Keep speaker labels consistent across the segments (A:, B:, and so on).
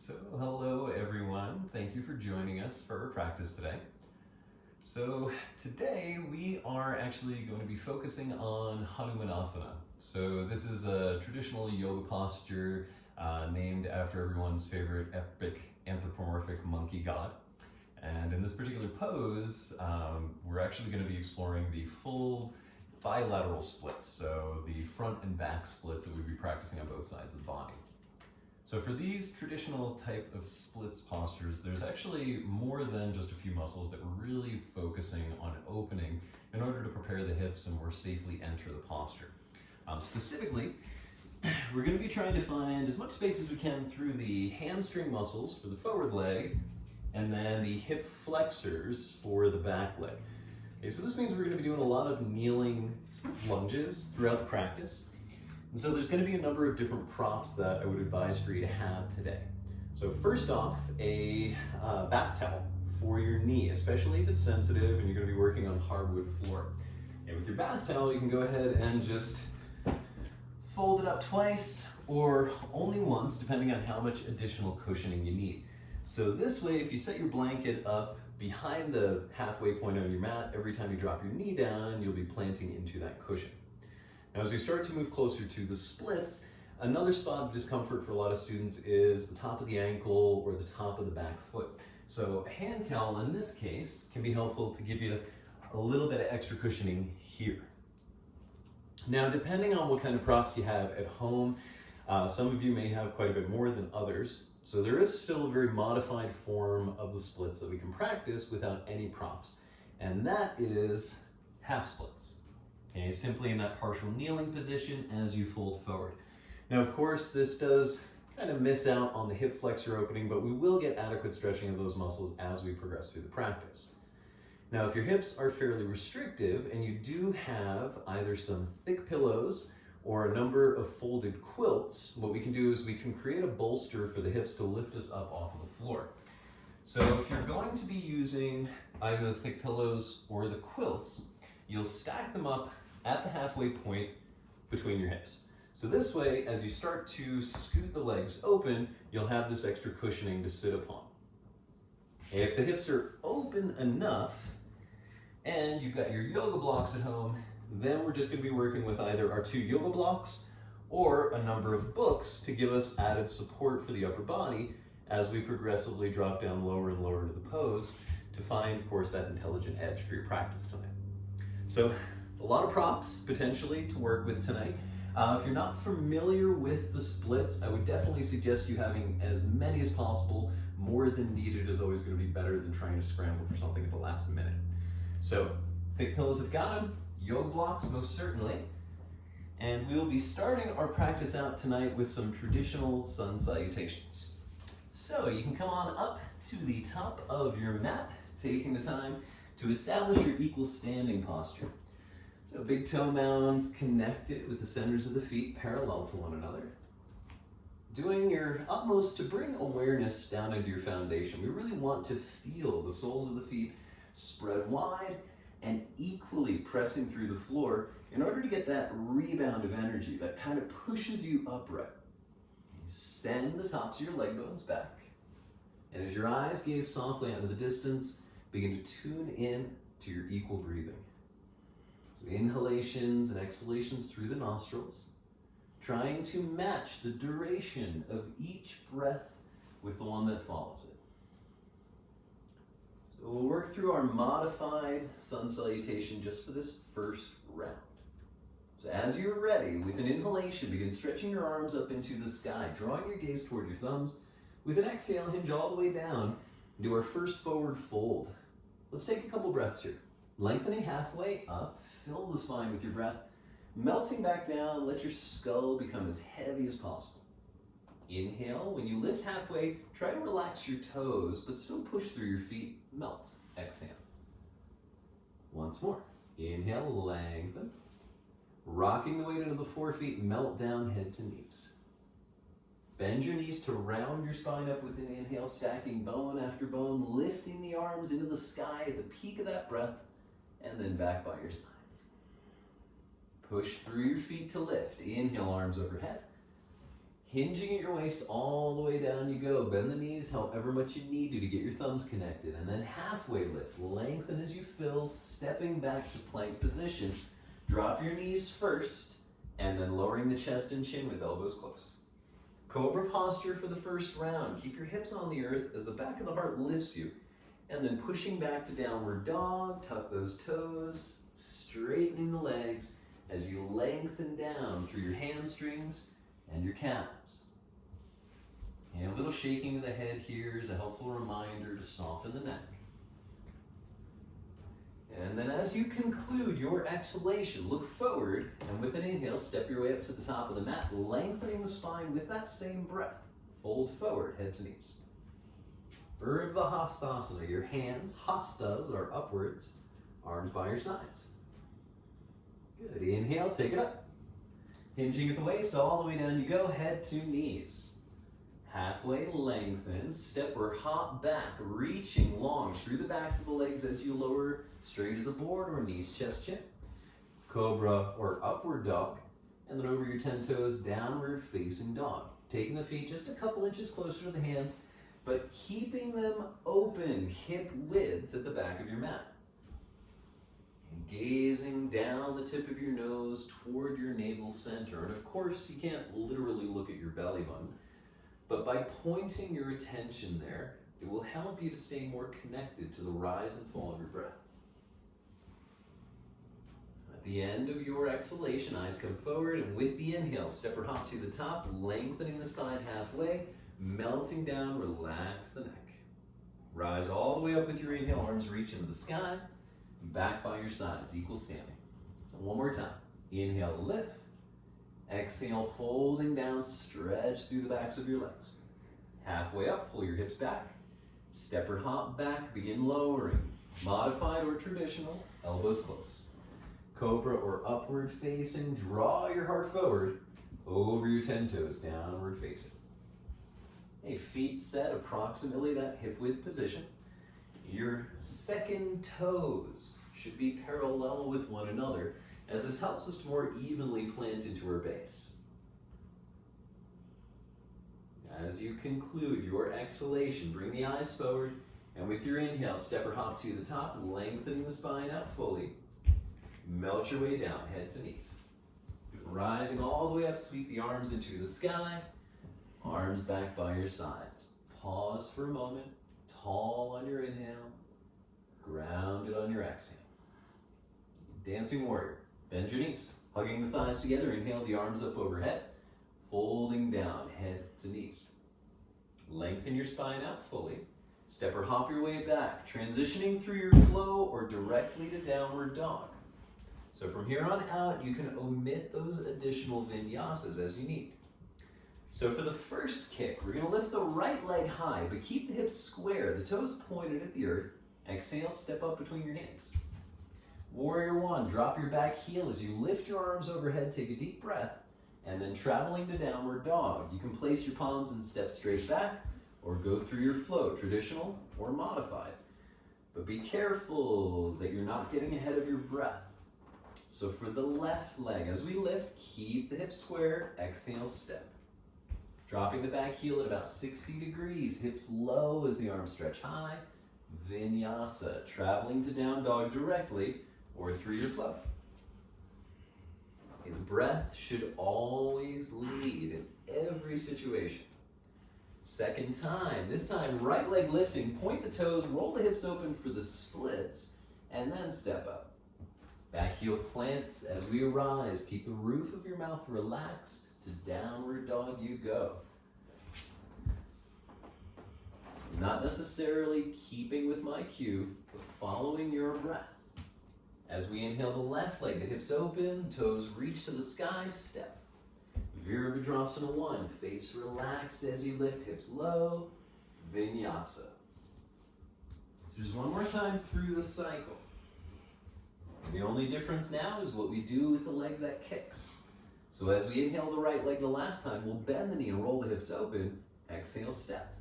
A: So hello everyone, thank you for joining us for our practice today. So today we are actually going to be focusing on Hanumanasana. So this is a traditional yoga posture named after everyone's favorite epic anthropomorphic monkey god. And in this particular pose, we're actually going to be exploring the full bilateral splits, so the front and back splits that we'd be practicing on both sides of the body. So for these traditional type of splits postures, there's actually more than just a few muscles that we're really focusing on opening in order to prepare the hips and more safely enter the posture. Specifically, we're going to be trying to find as much space as we can through the hamstring muscles for the forward leg and then the hip flexors for the back leg. Okay, so this means we're going to be doing a lot of kneeling lunges throughout the practice. And so there's going to be a number of different props that I would advise for you to have today. So first off, a bath towel for your knee, especially if it's sensitive and you're going to be working on hardwood floor. And with your bath towel, you can go ahead and just fold it up twice or only once, depending on how much additional cushioning you need. So this way, if you set your blanket up behind the halfway point on your mat, every time you drop your knee down, you'll be planting into that cushion. Now, as we start to move closer to the splits, another spot of discomfort for a lot of students is the top of the ankle or the top of the back foot. So a hand towel in this case can be helpful to give you a little bit of extra cushioning here. Now, depending on what kind of props you have at home, some of you may have quite a bit more than others. So there is still a very modified form of the splits that we can practice without any props. And that is half splits. Okay, simply in that partial kneeling position as you fold forward. Now, of course, this does kind of miss out on the hip flexor opening, but we will get adequate stretching of those muscles as we progress through the practice. Now, if your hips are fairly restrictive and you do have either some thick pillows or a number of folded quilts, what we can do is we can create a bolster for the hips to lift us up off of the floor. So if you're going to be using either the thick pillows or the quilts, you'll stack them up at the halfway point between your hips. So this way, as you start to scoot the legs open, you'll have this extra cushioning to sit upon. If the hips are open enough and you've got your yoga blocks at home, then we're just going to be working with either our 2 yoga blocks or a number of books to give us added support for the upper body as we progressively drop down lower and lower into the pose to find, of course, that intelligent edge for your practice tonight. So a lot of props potentially to work with tonight. If you're not familiar with the splits, I would definitely suggest you having as many as possible. More than needed is always going to be better than trying to scramble for something at the last minute. So thick pillows have got them, yoga blocks most certainly. And we'll be starting our practice out tonight with some traditional sun salutations. So you can come on up to the top of your mat, taking the time to establish your equal standing posture. So big toe mounds connected with the centers of the feet parallel to one another. Doing your utmost to bring awareness down into your foundation. We really want to feel the soles of the feet spread wide and equally pressing through the floor in order to get that rebound of energy that kind of pushes you upright. Send the tops of your leg bones back. And as your eyes gaze softly out into the distance, begin to tune in to your equal breathing. So inhalations and exhalations through the nostrils, trying to match the duration of each breath with the one that follows it. So we'll work through our modified sun salutation just for this first round. So as you're ready, with an inhalation, begin stretching your arms up into the sky, drawing your gaze toward your thumbs. With an exhale, hinge all the way down. Do our first forward fold. Let's take a couple breaths here. Lengthening halfway up, fill the spine with your breath. Melting back down, let your skull become as heavy as possible. Inhale, when you lift halfway, try to relax your toes, but still push through your feet, melt. Exhale. Once more. Inhale, lengthen. Rocking the weight into the forefeet, melt down head to knees. Bend your knees to round your spine up with an inhale, stacking bone after bone, lifting the arms into the sky at the peak of that breath, and then back by your sides. Push through your feet to lift. Inhale, arms overhead. Hinging at your waist all the way down you go. Bend the knees however much you need to get your thumbs connected. And then halfway lift. Lengthen as you fill, stepping back to plank position. Drop your knees first, and then lowering the chest and chin with elbows close. Cobra posture for the first round. Keep your hips on the earth as the back of the heart lifts you. And then pushing back to downward dog, tuck those toes, straightening the legs as you lengthen down through your hamstrings and your calves. And a little shaking of the head here is a helpful reminder to soften the neck. And then as you conclude your exhalation, look forward, and with an inhale, step your way up to the top of the mat, lengthening the spine with that same breath. Fold forward, head to knees. Urdhva Hastasana, your hands, hastas, are upwards, arms by your sides. Good, inhale, take it up. Hinging at the waist, all the way down you go, head to knees. Halfway lengthen, step or hop back, reaching long through the backs of the legs as you lower straight as a board or knees, chest, chin. Cobra or upward dog, and then over your 10 toes, downward facing dog. Taking the feet just a couple inches closer to the hands, but keeping them open, hip width at the back of your mat. And gazing down the tip of your nose toward your navel center. And of course, you can't literally look at your belly button, but by pointing your attention there, it will help you to stay more connected to the rise and fall of your breath. At the end of your exhalation, eyes come forward, and with the inhale, step or hop to the top, lengthening the spine halfway, melting down, relax the neck. Rise all the way up with your inhale, arms reach into the sky, back by your sides, equal standing. And one more time. Inhale, lift. Exhale, folding down, stretch through the backs of your legs. Halfway up, pull your hips back. Step or hop back, begin lowering. Modified or traditional, elbows close. Cobra or upward facing, draw your heart forward, over your 10 toes, downward facing. Feet set approximately that hip width position. Your second toes should be parallel with one another, as this helps us to more evenly plant into our base. As you conclude your exhalation, bring the eyes forward, and with your inhale, step or hop to the top, lengthening the spine out fully. Melt your way down, head to knees. Rising all the way up, sweep the arms into the sky. Arms back by your sides. Pause for a moment. Tall on your inhale. Grounded on your exhale. Dancing warrior. Bend your knees. Hugging the thighs together. Inhale the arms up overhead. Folding down, head to knees. Lengthen your spine out fully. Step or hop your way back. Transitioning through your flow or directly to downward dog. So from here on out, you can omit those additional vinyasas as you need. So for the first kick, we're going to lift the right leg high, but keep the hips square, the toes pointed at the earth. Exhale, step up between your hands. Warrior one, drop your back heel as you lift your arms overhead, take a deep breath, and then traveling to downward dog. You can place your palms and step straight back, or go through your flow, traditional or modified. But be careful that you're not getting ahead of your breath. So for the left leg, as we lift, keep the hips square, exhale, step. Dropping the back heel at about 60 degrees, hips low as the arms stretch high. Vinyasa, traveling to down dog directly or through your flow. Okay, the breath should always lead in every situation. Second time, this time right leg lifting, point the toes, roll the hips open for the splits, and then step up. Back heel plants as we arise. Keep the roof of your mouth relaxed. To downward dog you go. Not necessarily keeping with my cue, but following your breath. As we inhale the left leg, the hips open, toes reach to the sky, step. Virabhadrasana 1, face relaxed as you lift, hips low, Vinyasa. So just one more time through the cycle. The only difference now is what we do with the leg that kicks. So as we inhale the right leg the last time, we'll bend the knee and roll the hips open. Exhale, step.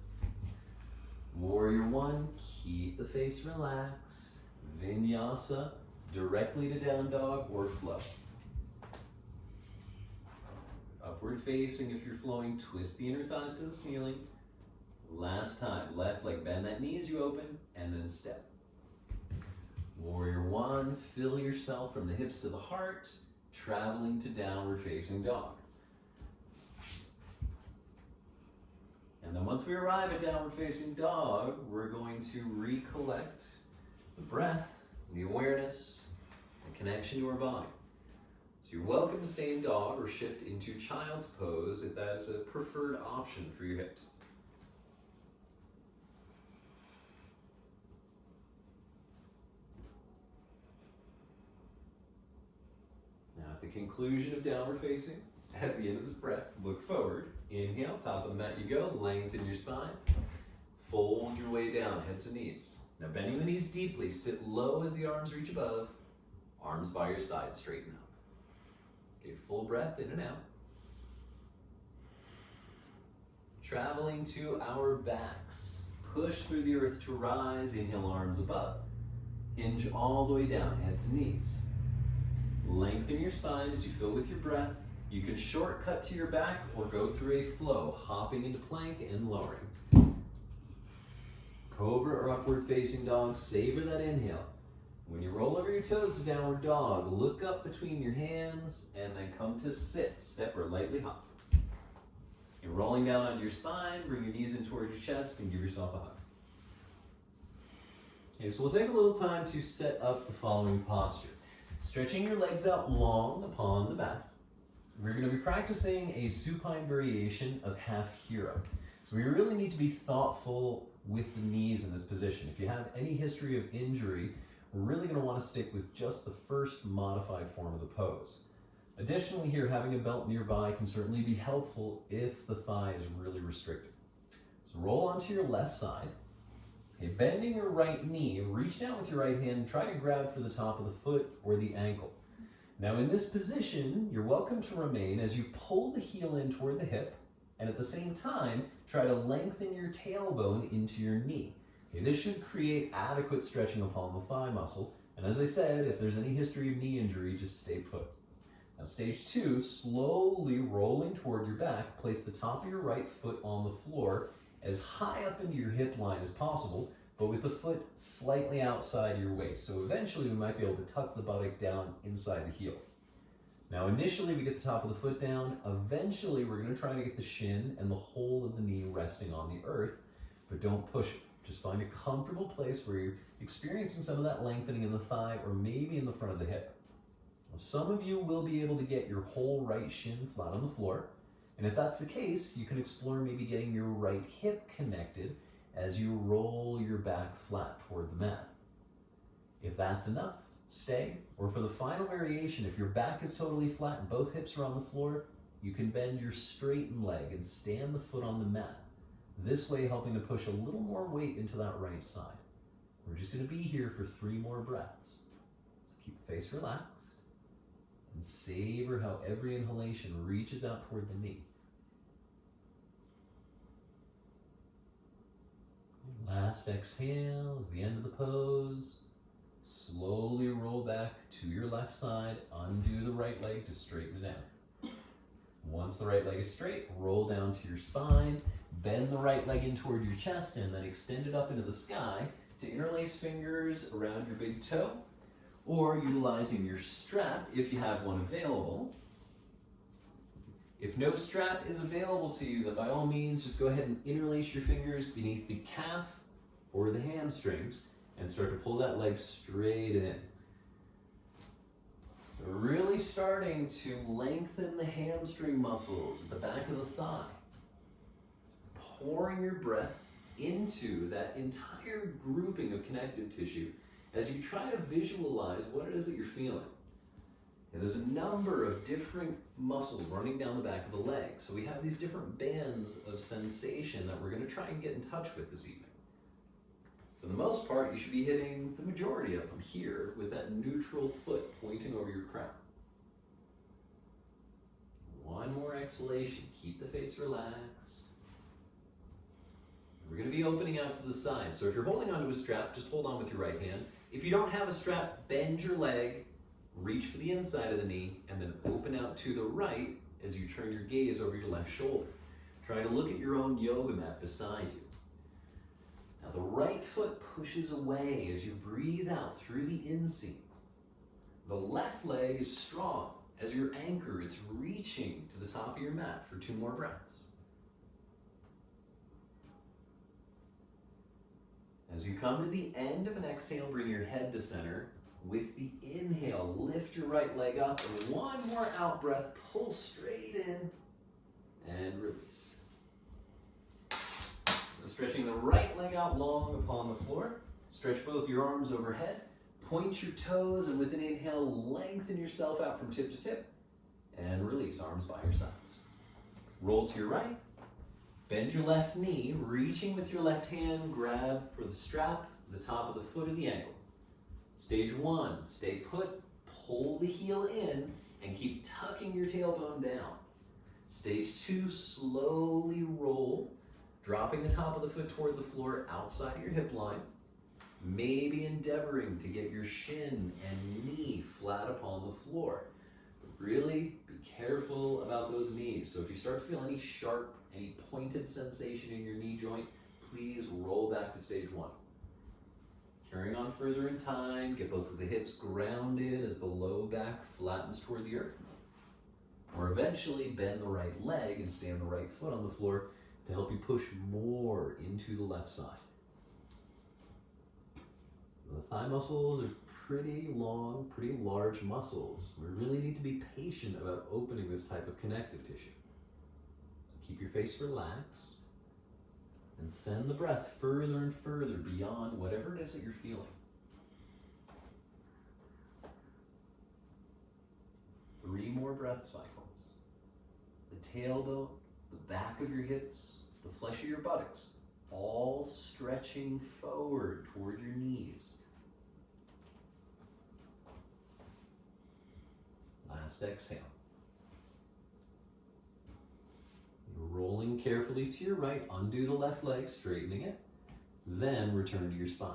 A: Warrior one, keep the face relaxed. Vinyasa, directly to down dog or flow. Upward facing if you're flowing, twist the inner thighs to the ceiling. Last time, left leg, bend that knee as you open, and then step. Warrior one, fill yourself from the hips to the heart, traveling to downward facing dog. And then once we arrive at downward facing dog, we're going to recollect the breath, the awareness, the connection to our body. So you're welcome to stay in dog or shift into child's pose if that is a preferred option for your hips. Now at the conclusion of downward facing, at the end of this breath, look forward. Inhale, top of the mat you go, lengthen your spine. Fold your way down, head to knees. Now bending the knees deeply, sit low as the arms reach above. Arms by your side, straighten up. Okay, full breath in and out. Traveling to our backs. Push through the earth to rise, inhale, arms above. Hinge all the way down, head to knees. Lengthen your spine as you fill with your breath. You can shortcut to your back or go through a flow, hopping into plank and lowering. Cobra or upward facing dog, savor that inhale. When you roll over your toes to downward dog, look up between your hands and then come to sit, step or lightly hop. You're rolling down onto your spine, bring your knees in toward your chest and give yourself a hug. Okay, so we'll take a little time to set up the following posture. Stretching your legs out long upon the mat. We're going to be practicing a supine variation of half hero. So we really need to be thoughtful with the knees in this position. If you have any history of injury, we're really going to want to stick with just the first modified form of the pose. Additionally here, having a belt nearby can certainly be helpful if the thigh is really restricted. So roll onto your left side. Okay, bending your right knee, reach down with your right hand and try to grab for the top of the foot or the ankle. Now in this position, you're welcome to remain as you pull the heel in toward the hip and at the same time, try to lengthen your tailbone into your knee. Okay, this should create adequate stretching upon the thigh muscle. And as I said, if there's any history of knee injury, just stay put. Now stage two, slowly rolling toward your back, place the top of your right foot on the floor as high up into your hip line as possible, but with the foot slightly outside your waist. So eventually we might be able to tuck the buttock down inside the heel. Now initially we get the top of the foot down. Eventually we're going to try to get the shin and the whole of the knee resting on the earth, but don't push it. Just find a comfortable place where you're experiencing some of that lengthening in the thigh or maybe in the front of the hip. Now, some of you will be able to get your whole right shin flat on the floor. And if that's the case, you can explore maybe getting your right hip connected as you roll your back flat toward the mat. If that's enough, stay. Or for the final variation, if your back is totally flat and both hips are on the floor, you can bend your straightened leg and stand the foot on the mat. This way helping to push a little more weight into that right side. We're just going to be here for 3 more breaths. So keep the face relaxed and savor how every inhalation reaches out toward the knee. Last exhale is the end of the pose. Slowly roll back to your left side, undo the right leg to straighten it out. Once the right leg is straight, roll down to your spine, bend the right leg in toward your chest, and then extend it up into the sky to interlace fingers around your big toe, or utilizing your strap if you have one available. If no strap is available to you, then by all means, just go ahead and interlace your fingers beneath the calf or the hamstrings and start to pull that leg straight in. So really starting to lengthen the hamstring muscles at the back of the thigh. Pouring your breath into that entire grouping of connective tissue as you try to visualize what it is that you're feeling. And there's a number of different muscles running down the back of the leg. So we have these different bands of sensation that we're going to try and get in touch with this evening. For the most part, you should be hitting the majority of them here with that neutral foot pointing over your crown. One more exhalation. Keep the face relaxed. We're going to be opening out to the side. So if you're holding onto a strap, just hold on with your right hand. If you don't have a strap, bend your leg, reach for the inside of the knee, and then open out to the right as you turn your gaze over your left shoulder. Try to look at your own yoga mat beside you. Now the right foot pushes away as you breathe out through the inseam. The left leg is strong. As your anchor, it's reaching to the top of your mat for 2 more breaths. As you come to the end of an exhale, bring your head to center. With the inhale, lift your right leg up, and 1 more out breath, pull straight in and release. So stretching the right leg out long upon the floor. Stretch both your arms overhead. Point your toes, and with an inhale, lengthen yourself out from tip to tip, and release, arms by your sides. Roll to your right, bend your left knee, reaching with your left hand, grab for the strap, the top of the foot or the ankle. Stage 1, stay put, pull the heel in, and keep tucking your tailbone down. Stage 2, slowly roll, dropping the top of the foot toward the floor outside your hip line. Maybe endeavoring to get your shin and knee flat upon the floor. But really be careful about those knees. So if you start to feel any sharp, any pointed sensation in your knee joint, please roll back to stage 1. Carrying on further in time, get both of the hips grounded as the low back flattens toward the earth. Or eventually bend the right leg and stand the right foot on the floor to help you push more into the left side. The thigh muscles are pretty long, pretty large muscles. We really need to be patient about opening this type of connective tissue. So keep your face relaxed and send the breath further and further beyond whatever it is that you're feeling. 3 more breath cycles. The tailbone, the back of your hips, the flesh of your buttocks, all stretching forward toward your knees. Last exhale. You're rolling carefully to your right, undo the left leg, straightening it, then return to your spine.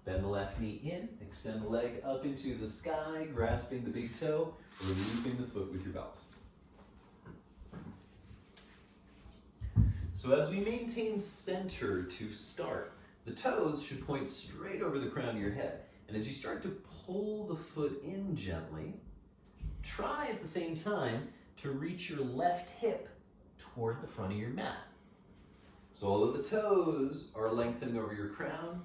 A: Bend the left knee in, extend the leg up into the sky, grasping the big toe, removing the foot with your belt. So as we maintain center to start, the toes should point straight over the crown of your head. And as you start to pull the foot in gently, try at the same time to reach your left hip toward the front of your mat. So although the toes are lengthening over your crown,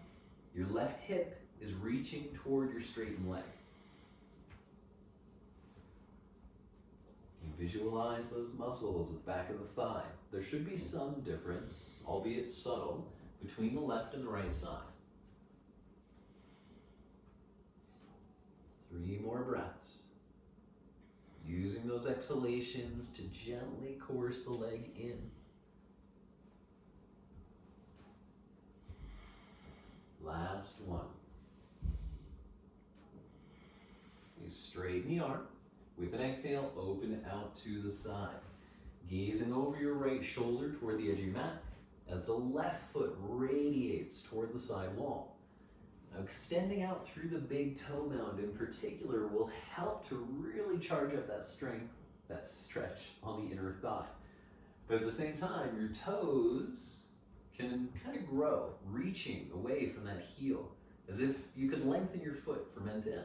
A: your left hip is reaching toward your straightened leg. You visualize those muscles at the back of the thigh. There should be some difference, albeit subtle, between the left and the right side. 3 more breaths. Using those exhalations to gently coerce the leg in. Last one. You straighten the arm. With an exhale, open it out to the side. Gazing over your right shoulder toward the edge of your mat as the left foot radiates toward the side wall. Now, extending out through the big toe mound in particular will help to really charge up that strength, that stretch on the inner thigh. But at the same time, your toes can kind of grow, reaching away from that heel, as if you could lengthen your foot from end to end.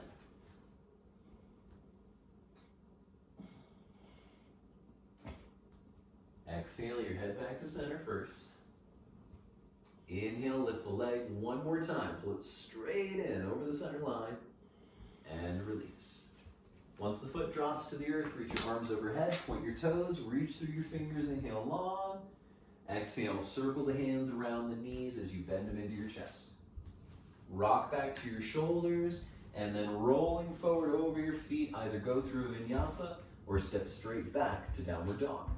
A: Exhale your head back to center first. Inhale, lift the leg 1 more time. Pull it straight in over the center line and release. Once the foot drops to the earth, reach your arms overhead, point your toes, reach through your fingers, inhale long. Exhale, circle the hands around the knees as you bend them into your chest. Rock back to your shoulders and then rolling forward over your feet, either go through a vinyasa or step straight back to downward dog.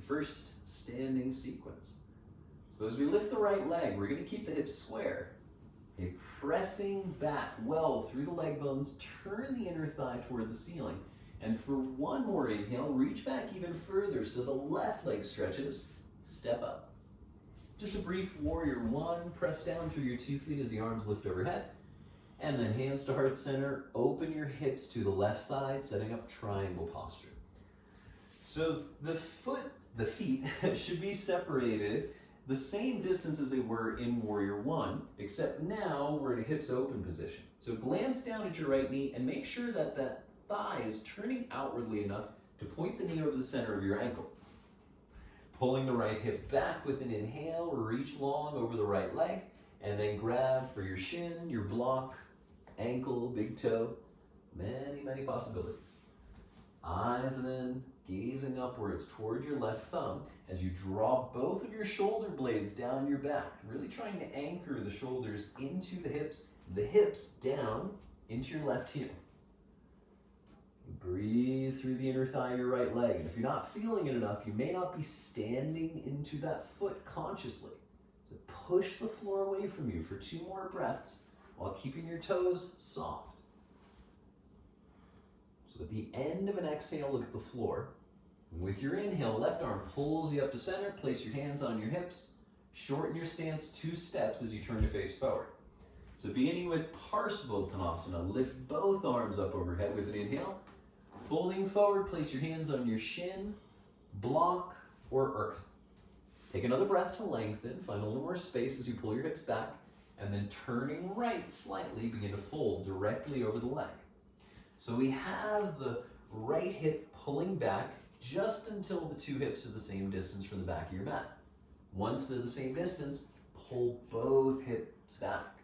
A: First standing sequence. So as we lift the right leg, we're going to keep the hips square. Okay, pressing back well through the leg bones, turn the inner thigh toward the ceiling. And for 1 more inhale, reach back even further so the left leg stretches, step up. Just a brief warrior one. Press down through your 2 feet as the arms lift overhead. And then hands to heart center. Open your hips to the left side, setting up triangle posture. So the feet should be separated the same distance as they were in warrior one, except now we're in a hips open position. So glance down at your right knee and make sure that that thigh is turning outwardly enough to point the knee over the center of your ankle. Pulling the right hip back with an inhale, reach long over the right leg, and then grab for your shin, your block, ankle, big toe, many, many possibilities. Eyes then gazing upwards toward your left thumb as you draw both of your shoulder blades down your back, really trying to anchor the shoulders into the hips down into your left heel. Breathe through the inner thigh of your right leg. And if you're not feeling it enough, you may not be standing into that foot consciously. So push the floor away from you for 2 more breaths while keeping your toes soft. So at the end of an exhale, look at the floor. With your inhale, left arm pulls you up to center. Place your hands on your hips. Shorten your stance 2 steps as you turn to face forward. So beginning with Parsvottanasana, lift both arms up overhead with an inhale. Folding forward, place your hands on your shin, block, or earth. Take another breath to lengthen. Find a little more space as you pull your hips back. And then turning right slightly, begin to fold directly over the leg. So we have the right hip pulling back just until the 2 hips are the same distance from the back of your mat. Once they're the same distance, pull both hips back,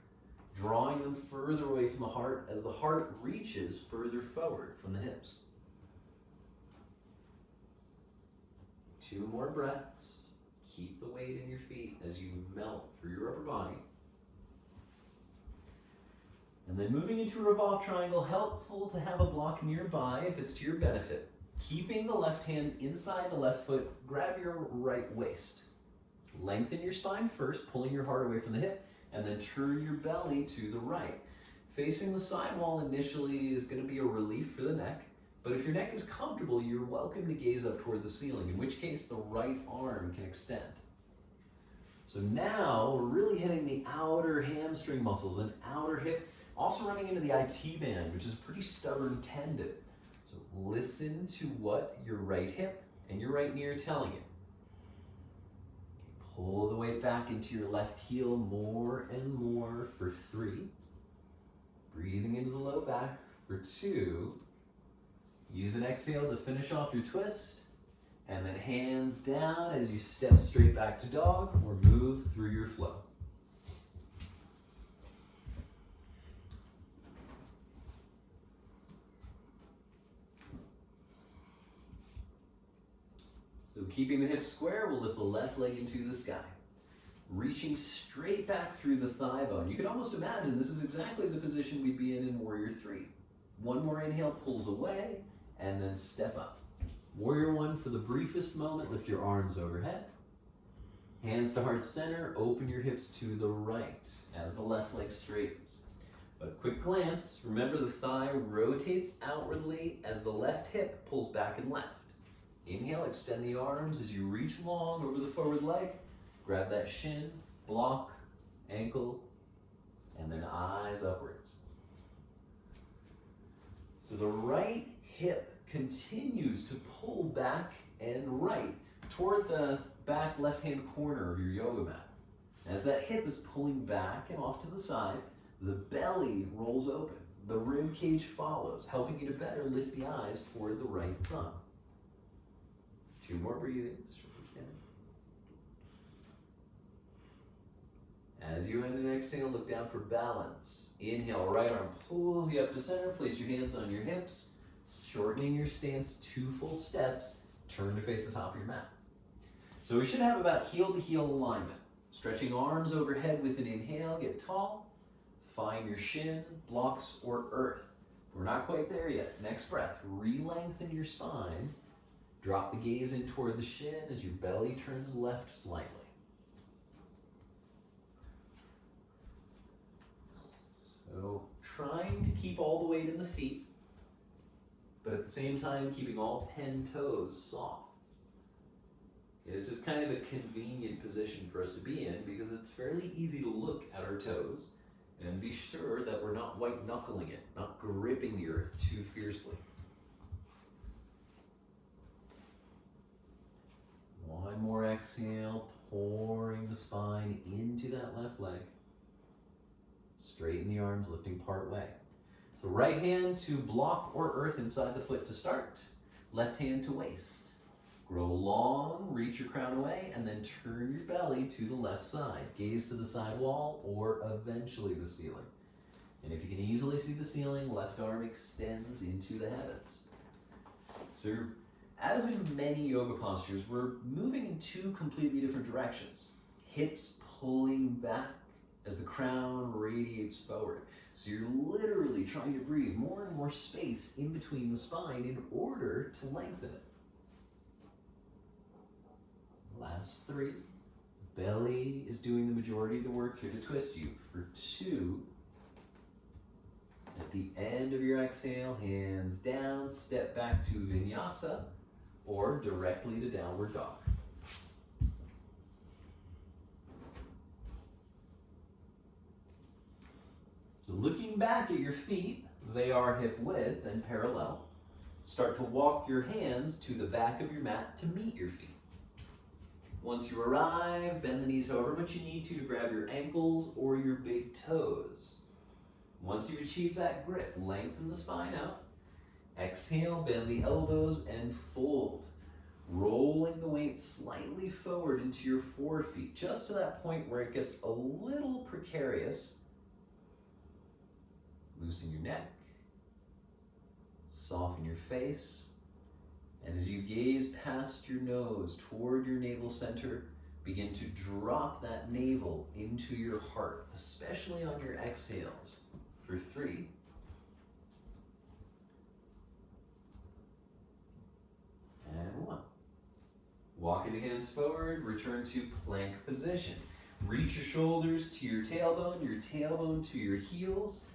A: drawing them further away from the heart as the heart reaches further forward from the hips. 2 more breaths. Keep the weight in your feet as you melt through your upper body. And then moving into a revolve triangle, helpful to have a block nearby if it's to your benefit. Keeping the left hand inside the left foot, grab your right waist. Lengthen your spine first, pulling your heart away from the hip, and then turn your belly to the right. Facing the side wall initially is going to be a relief for the neck, but if your neck is comfortable, you're welcome to gaze up toward the ceiling, in which case the right arm can extend. So now we're really hitting the outer hamstring muscles and outer hip, also running into the IT band, which is a pretty stubborn tendon. So listen to what your right hip and your right knee are telling you. Pull the weight back into your left heel more and more for 3. Breathing into the low back for 2. Use an exhale to finish off your twist. And then hands down as you step straight back to dog or move through your flow. So keeping the hips square, we'll lift the left leg into the sky. Reaching straight back through the thigh bone. You can almost imagine this is exactly the position we'd be in Warrior 3. 1 more inhale pulls away, and then step up. Warrior 1, for the briefest moment, lift your arms overhead. Hands to heart center, open your hips to the right as the left leg straightens. But a quick glance, remember the thigh rotates outwardly as the left hip pulls back and left. Inhale, extend the arms as you reach long over the forward leg. Grab that shin, block, ankle, and then eyes upwards. So the right hip continues to pull back and right toward the back left-hand corner of your yoga mat. As that hip is pulling back and off to the side, the belly rolls open. The rib cage follows, helping you to better lift the eyes toward the right thumb. 2 more breathings. As you end an exhale, look down for balance. Inhale, right arm pulls you up to center. Place your hands on your hips, shortening your stance 2 full steps. Turn to face the top of your mat. So we should have about heel to heel alignment. Stretching arms overhead with an inhale, get tall. Find your shin, blocks, or earth. We're not quite there yet. Next breath, re-lengthen your spine. Drop the gaze in toward the shin as your belly turns left slightly. So trying to keep all the weight in the feet, but at the same time keeping all 10 toes soft. This is kind of a convenient position for us to be in because it's fairly easy to look at our toes and be sure that we're not white knuckling it, not gripping the earth too fiercely. One more exhale, pouring the spine into that left leg. Straighten the arms, lifting part way. So right hand to block or earth inside the foot to start. Left hand to waist. Grow long, reach your crown away, and then turn your belly to the left side. Gaze to the side wall or eventually the ceiling. And if you can easily see the ceiling, left arm extends into the heavens. So as in many yoga postures, we're moving in two completely different directions. Hips pulling back as the crown radiates forward. So you're literally trying to breathe more and more space in between the spine in order to lengthen it. Last 3. Belly is doing the majority of the work here to twist you. For 2, at the end of your exhale, hands down, step back to vinyasa or directly to downward dog. So looking back at your feet, they are hip width and parallel. Start to walk your hands to the back of your mat to meet your feet. Once you arrive, bend the knees however much you need to grab your ankles or your big toes. Once you've achieved that grip, lengthen the spine out. Exhale, bend the elbows and fold. Rolling the weight slightly forward into your forefeet, just to that point where it gets a little precarious. Loosen your neck. Soften your face. And as you gaze past your nose toward your navel center, begin to drop that navel into your heart, especially on your exhales. For 3. And 1. Walking the hands forward, return to plank position. Reach your shoulders to your tailbone to your heels,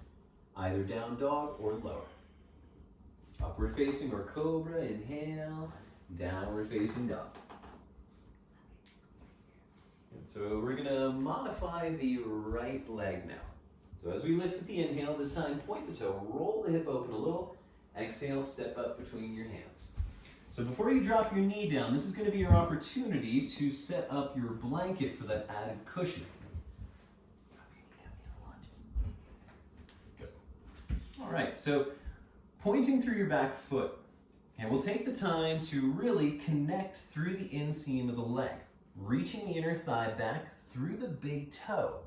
A: either down dog or lower. Upward facing or cobra, inhale, downward facing dog. And so we're gonna modify the right leg now. So as we lift with the inhale, this time point the toe, roll the hip open a little, exhale, step up between your hands. So before you drop your knee down, this is gonna be your opportunity to set up your blanket for that added cushioning. Good. All right, so pointing through your back foot, and we'll take the time to really connect through the inseam of the leg, reaching the inner thigh back through the big toe.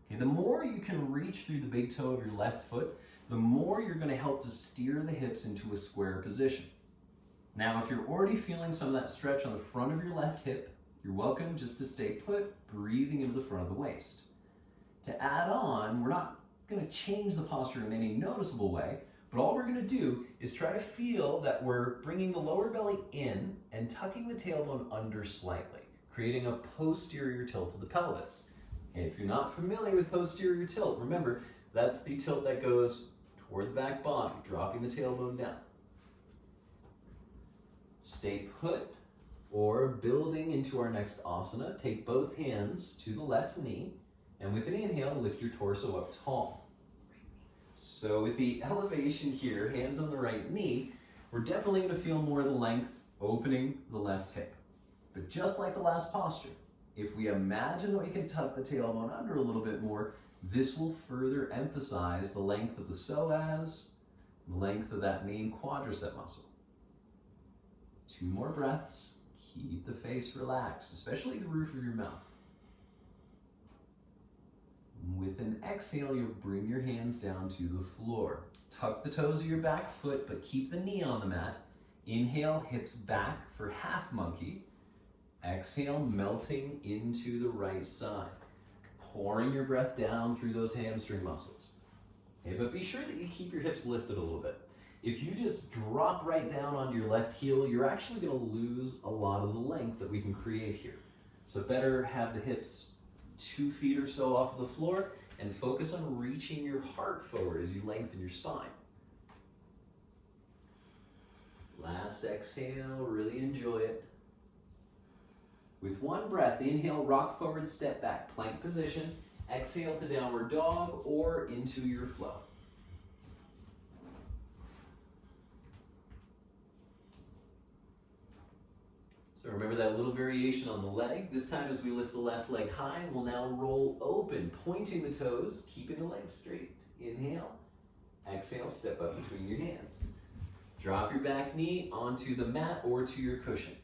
A: Okay, the more you can reach through the big toe of your left foot, the more you're going to help to steer the hips into a square position. Now, if you're already feeling some of that stretch on the front of your left hip, you're welcome just to stay put, breathing into the front of the waist. To add on, we're not going to change the posture in any noticeable way, but all we're going to do is try to feel that we're bringing the lower belly in and tucking the tailbone under slightly, creating a posterior tilt of the pelvis. And if you're not familiar with posterior tilt, remember, that's the tilt that goes toward the back body, dropping the tailbone down. Stay put or building into our next asana, take both hands to the left knee, and with an inhale, lift your torso up tall. So with the elevation here, hands on the right knee, we're definitely going to feel more of the length opening the left hip. But just like the last posture, if we imagine that we can tuck the tailbone under a little bit more, this will further emphasize the length of the psoas, the length of that main quadricep muscle. 2 more breaths. Keep the face relaxed, especially the roof of your mouth. With an exhale, you'll bring your hands down to the floor. Tuck the toes of your back foot, but keep the knee on the mat. Inhale, hips back for half monkey. Exhale, melting into the right side. Pouring your breath down through those hamstring muscles. Okay, but be sure that you keep your hips lifted a little bit. If you just drop right down onto your left heel, you're actually going to lose a lot of the length that we can create here. So better have the hips 2 feet or so off of the floor and focus on reaching your heart forward as you lengthen your spine. Last exhale, really enjoy it. With one breath, inhale, rock forward, step back, plank position. Exhale to downward dog or into your flow. So remember that little variation on the leg. This time as we lift the left leg high, we'll now roll open, pointing the toes, keeping the legs straight. Inhale, exhale, step up between your hands. Drop your back knee onto the mat or to your cushion.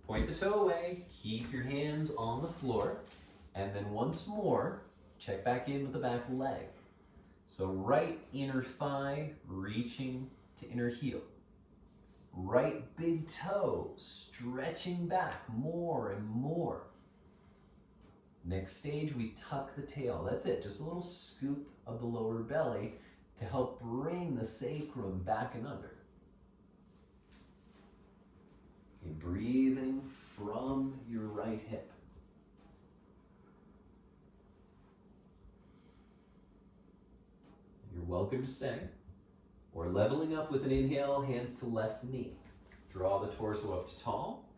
A: Point the toe away, keep your hands on the floor, and then once more, check back in with the back leg. So right inner thigh reaching to inner heel. Right big toe stretching back more and more. Next stage, we tuck the tail. That's it, just a little scoop of the lower belly to help bring the sacrum back and under. Okay, breathing from your right hip. You're welcome to stay. Or leveling up with an inhale, hands to left knee. Draw the torso up to tall.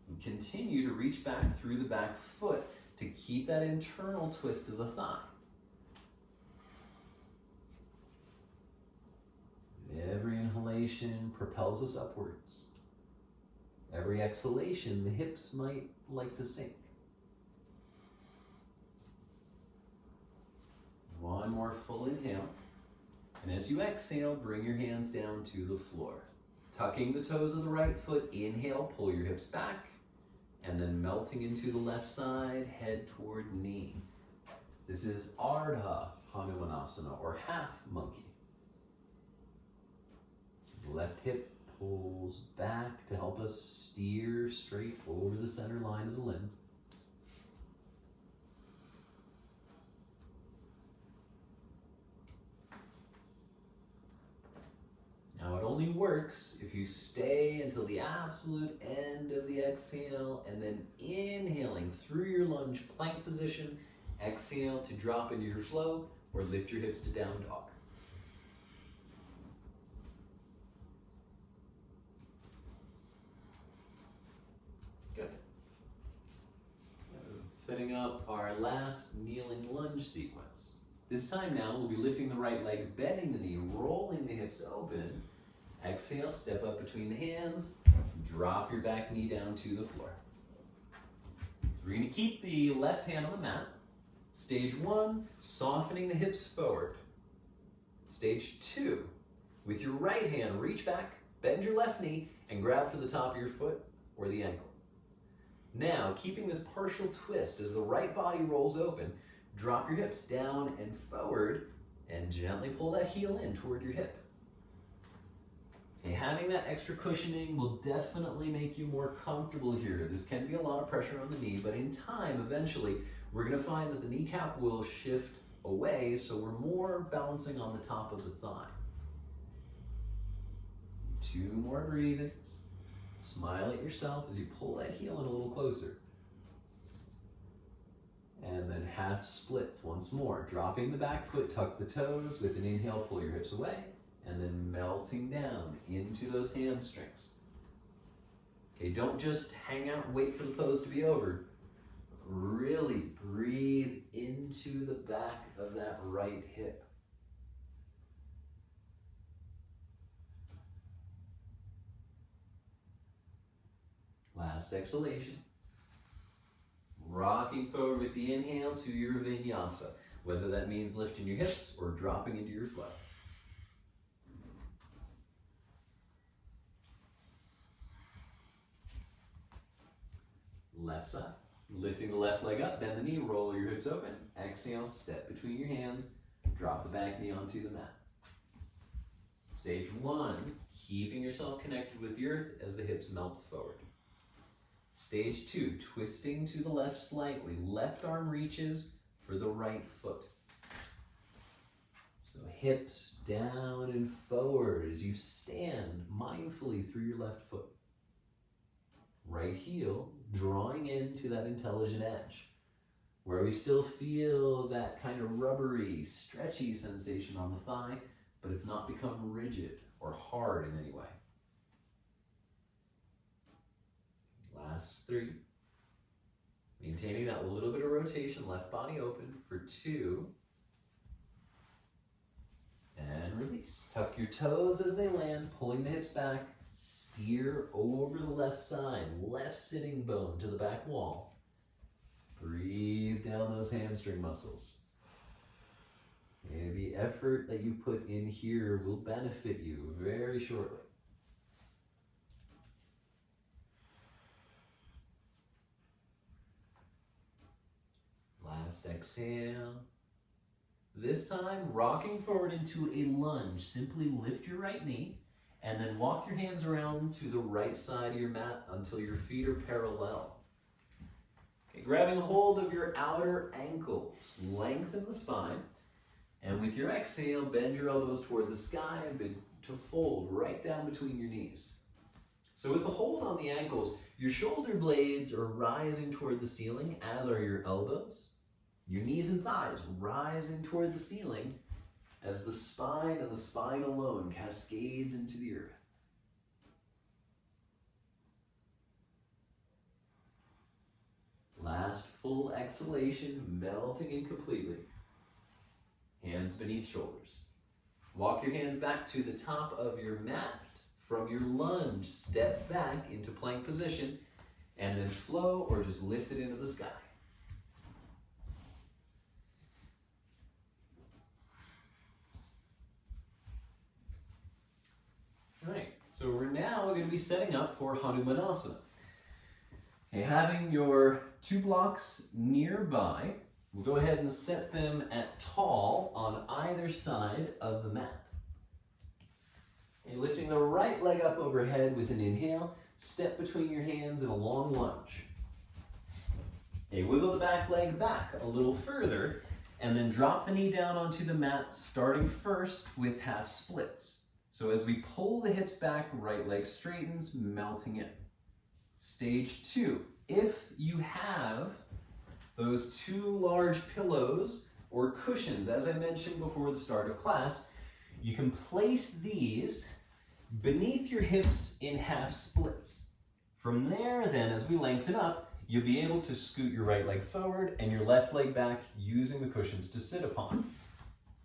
A: And continue to reach back through the back foot to keep that internal twist of the thigh. Every inhalation propels us upwards. Every exhalation, the hips might like to sink. One more full inhale. And as you exhale, bring your hands down to the floor. Tucking the toes of the right foot, inhale, pull your hips back, and then melting into the left side, head toward knee. This is Ardha Hanumanasana, or half monkey. Left hip pulls back to help us steer straight over the center line of the limb. Now it only works if you stay until the absolute end of the exhale and then inhaling through your lunge plank position, exhale to drop into your flow or lift your hips to down dog. Good. Setting up our last kneeling lunge sequence. This time now we'll be lifting the right leg, bending the knee, rolling the hips open. Exhale, step up between the hands, drop your back knee down to the floor. We're going to keep the left hand on the mat. Stage 1, softening the hips forward. Stage 2, with your right hand, reach back, bend your left knee, and grab for the top of your foot or the ankle. Now, keeping this partial twist as the right body rolls open, drop your hips down and forward, and gently pull that heel in toward your hip. Okay, having that extra cushioning will definitely make you more comfortable here. This can be a lot of pressure on the knee, but in time, eventually, we're going to find that the kneecap will shift away, so we're more balancing on the top of the thigh. 2 more breathings. Smile at yourself as you pull that heel in a little closer. And then half splits once more. Dropping the back foot, tuck the toes. With an inhale, pull your hips away. And then melting down into those hamstrings. Okay, don't just hang out and wait for the pose to be over. Really breathe into the back of that right hip. Last exhalation. Rocking forward with the inhale to your vinyasa, whether that means lifting your hips or dropping into your flow. Left side. Lifting the left leg up, bend the knee, roll your hips open. Exhale, step between your hands, drop the back knee onto the mat. Stage 1, keeping yourself connected with the earth as the hips melt forward. Stage 2, twisting to the left slightly. Left arm reaches for the right foot. So hips down and forward as you stand mindfully through your left foot. Right heel drawing into that intelligent edge, where we still feel that kind of rubbery, stretchy sensation on the thigh, but it's not become rigid or hard in any way. Last 3. Maintaining that little bit of rotation, left body open for 2. And release. Tuck your toes as they land, pulling the hips back. Steer over the left side, left sitting bone to the back wall. Breathe down those hamstring muscles. And the effort that you put in here will benefit you very shortly. Last exhale. This time, rocking forward into a lunge. Simply lift your right knee and then walk your hands around to the right side of your mat until your feet are parallel. Okay, grabbing a hold of your outer ankles, lengthen the spine, and with your exhale, bend your elbows toward the sky and begin to fold right down between your knees. So with the hold on the ankles, your shoulder blades are rising toward the ceiling, as are your elbows. Your knees and thighs rising toward the ceiling as the spine and the spine alone cascades into the earth. Last full exhalation, melting in completely. Hands beneath shoulders. Walk your hands back to the top of your mat. From your lunge, step back into plank position and then flow or just lift it into the sky. All right, so we're now going to be setting up for Hanumanasana. Okay, having your 2 blocks nearby, we'll go ahead and set them at tall on either side of the mat. Okay, lifting the right leg up overhead with an inhale, step between your hands in a long lunge. Okay, wiggle the back leg back a little further, and then drop the knee down onto the mat, starting first with half splits. So as we pull the hips back, right leg straightens, melting in. Stage 2, if you have those 2 large pillows or cushions, as I mentioned before the start of class, you can place these beneath your hips in half splits. From there, then, as we lengthen up, you'll be able to scoot your right leg forward and your left leg back using the cushions to sit upon.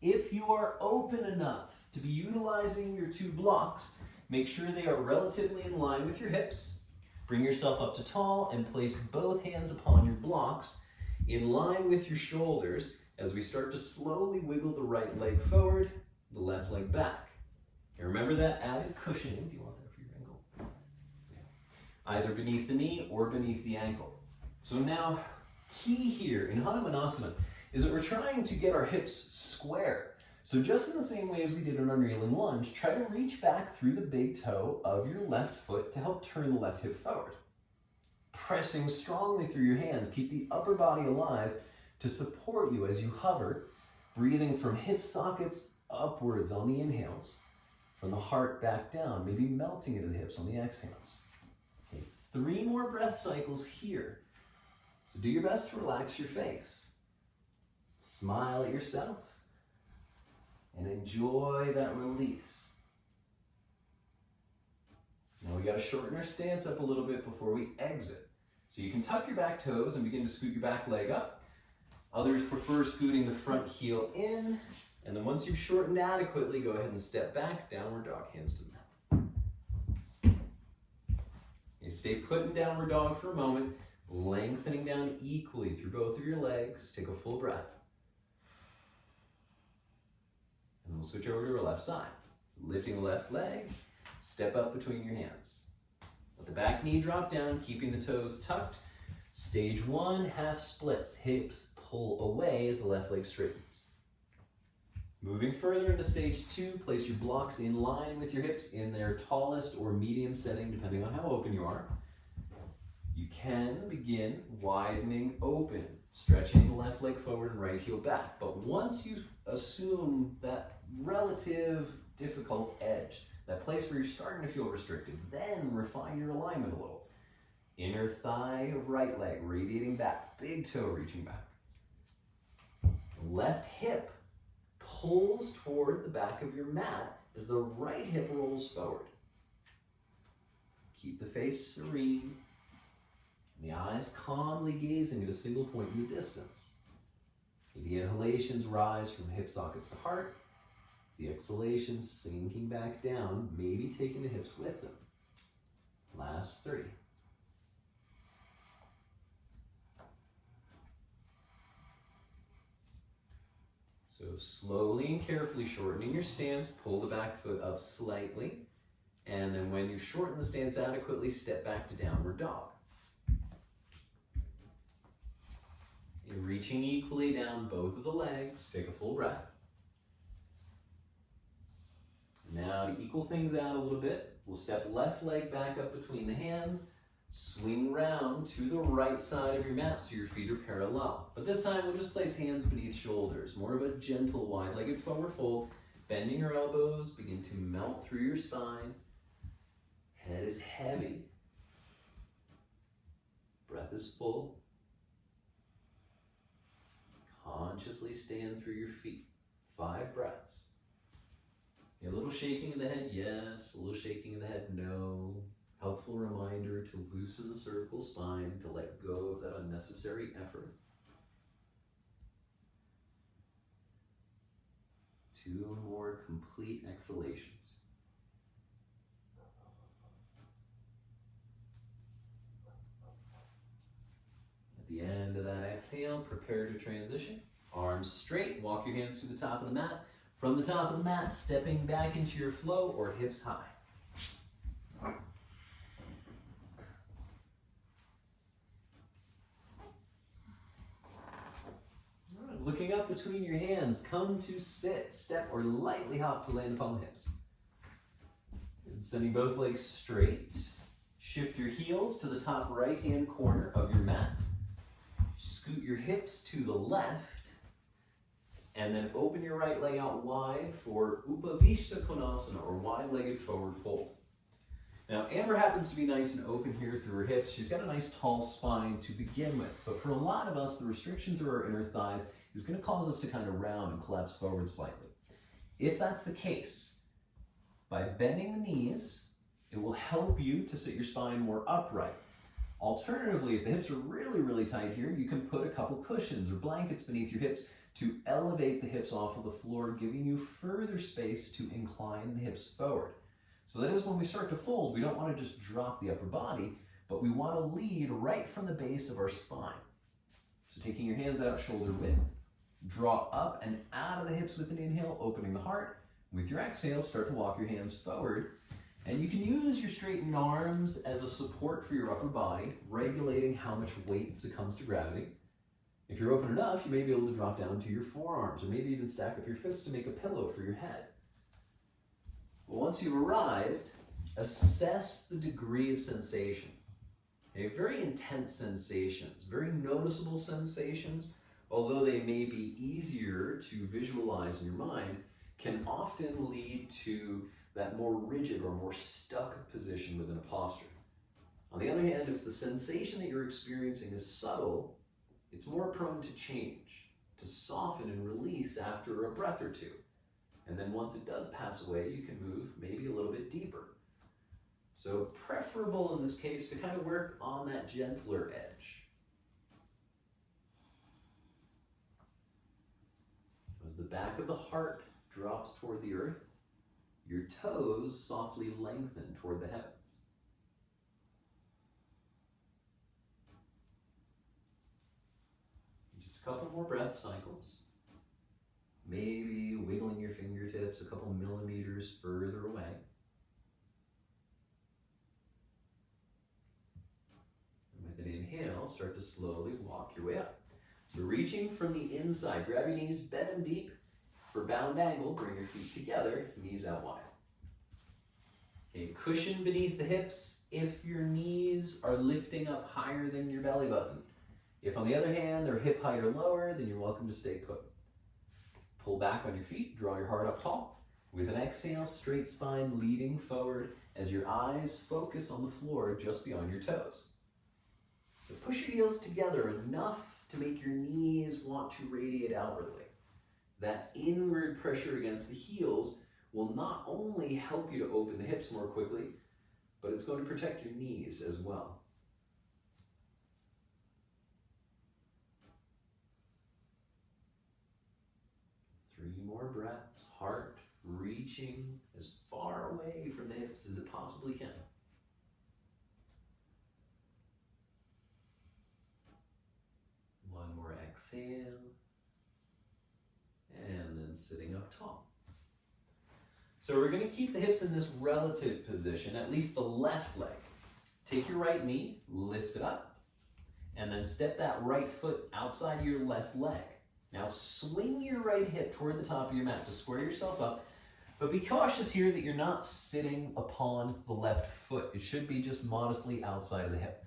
A: If you are open enough to be utilizing your 2 blocks, make sure they are relatively in line with your hips. Bring yourself up to tall and place both hands upon your blocks in line with your shoulders as we start to slowly wiggle the right leg forward, the left leg back. And remember that added cushioning. Do you want that for your ankle? Yeah. Either beneath the knee or beneath the ankle. So now, key here in Hanumanasana is that we're trying to get our hips square. So just in the same way as we did in our kneeling lunge, try to reach back through the big toe of your left foot to help turn the left hip forward. Pressing strongly through your hands, keep the upper body alive to support you as you hover, breathing from hip sockets upwards on the inhales, from the heart back down, maybe melting into the hips on the exhales. Okay, 3 more breath cycles here. So do your best to relax your face. Smile at yourself. And enjoy that release. Now we got to shorten our stance up a little bit before we exit. So you can tuck your back toes and begin to scoot your back leg up. Others prefer scooting the front heel in. And then once you've shortened adequately, go ahead and step back, downward dog, hands to the mat. Okay, stay put in downward dog for a moment, lengthening down equally through both of your legs. Take a full breath. And we'll switch over to our left side. Lifting the left leg, step up between your hands. Let the back knee drop down, keeping the toes tucked. Stage 1, half splits. Hips pull away as the left leg straightens. Moving further into stage 2, place your blocks in line with your hips in their tallest or medium setting, depending on how open you are. You can begin widening open, stretching the left leg forward and right heel back. But once you assume that relative difficult edge, that place where you're starting to feel restricted, then refine your alignment a little. Inner thigh of right leg radiating back, big toe reaching back. Left hip pulls toward the back of your mat as the right hip rolls forward. Keep the face serene. And the eyes calmly gazing at a single point in the distance. The inhalations rise from hip sockets to heart. The exhalations sinking back down, maybe taking the hips with them. Last 3. So slowly and carefully shortening your stance, pull the back foot up slightly, and then when you shorten the stance adequately, step back to downward dog. You're reaching equally down both of the legs. Take a full breath. Now to equal things out a little bit, we'll step left leg back up between the hands, swing round to the right side of your mat so your feet are parallel. But this time we'll just place hands beneath shoulders, more of a gentle wide-legged forward fold, bending your elbows, begin to melt through your spine. Head is heavy. Breath is full. Consciously stand through your feet. 5 breaths. A little shaking of the head, yes. A little shaking of the head, no. Helpful reminder to loosen the cervical spine, to let go of that unnecessary effort. 2 more complete exhalations. At the end of that exhale, prepare to transition. Arms straight, walk your hands to the top of the mat. From the top of the mat, stepping back into your flow or hips high. All right, looking up between your hands, come to sit, step, or lightly hop to land upon the hips. And sending both legs straight. Shift your heels to the top right-hand corner of your mat. Scoot your hips to the left. And then open your right leg out wide for Upavishta Konasana, or wide-legged forward fold. Now, Amber happens to be nice and open here through her hips. She's got a nice tall spine to begin with. But for a lot of us, the restriction through our inner thighs is going to cause us to kind of round and collapse forward slightly. If that's the case, by bending the knees, it will help you to sit your spine more upright. Alternatively, if the hips are really, really tight here, you can put a couple cushions or blankets beneath your hips to elevate the hips off of the floor, giving you further space to incline the hips forward. So that is when we start to fold, we don't want to just drop the upper body, but we want to lead right from the base of our spine. So taking your hands out shoulder width, draw up and out of the hips with an inhale, opening the heart. With your exhale, start to walk your hands forward. And you can use your straightened arms as a support for your upper body, regulating how much weight succumbs to gravity. If you're open enough, you may be able to drop down to your forearms, or maybe even stack up your fists to make a pillow for your head. Well, once you've arrived, assess the degree of sensation. Okay, very intense sensations, very noticeable sensations, although they may be easier to visualize in your mind, can often lead to that more rigid or more stuck position within a posture. On the other hand, if the sensation that you're experiencing is subtle, it's more prone to change, to soften and release after a breath or two. And then once it does pass away, you can move maybe a little bit deeper. So preferable in this case to kind of work on that gentler edge. As the back of the heart drops toward the earth, your toes softly lengthen toward the heavens. Just a couple more breath cycles. Maybe wiggling your fingertips a couple millimeters further away. And with an inhale, start to slowly walk your way up. So reaching from the inside, grab your knees, bend them deep. For bound angle, bring your feet together, knees out wide. Okay, cushion beneath the hips if your knees are lifting up higher than your belly button. If on the other hand, they're hip height or lower, then you're welcome to stay put. Pull back on your feet, draw your heart up tall. With an exhale, straight spine leading forward as your eyes focus on the floor just beyond your toes. So push your heels together enough to make your knees want to radiate outwardly. That inward pressure against the heels will not only help you to open the hips more quickly, but it's going to protect your knees as well. breaths. Heart reaching as far away from the hips as it possibly can. One more exhale. And then sitting up tall. So we're going to keep the hips in this relative position, at least the left leg. Take your right knee, lift it up, and then step that right foot outside of your left leg. Now swing your right hip toward the top of your mat to square yourself up, but be cautious here that you're not sitting upon the left foot. It should be just modestly outside of the hip.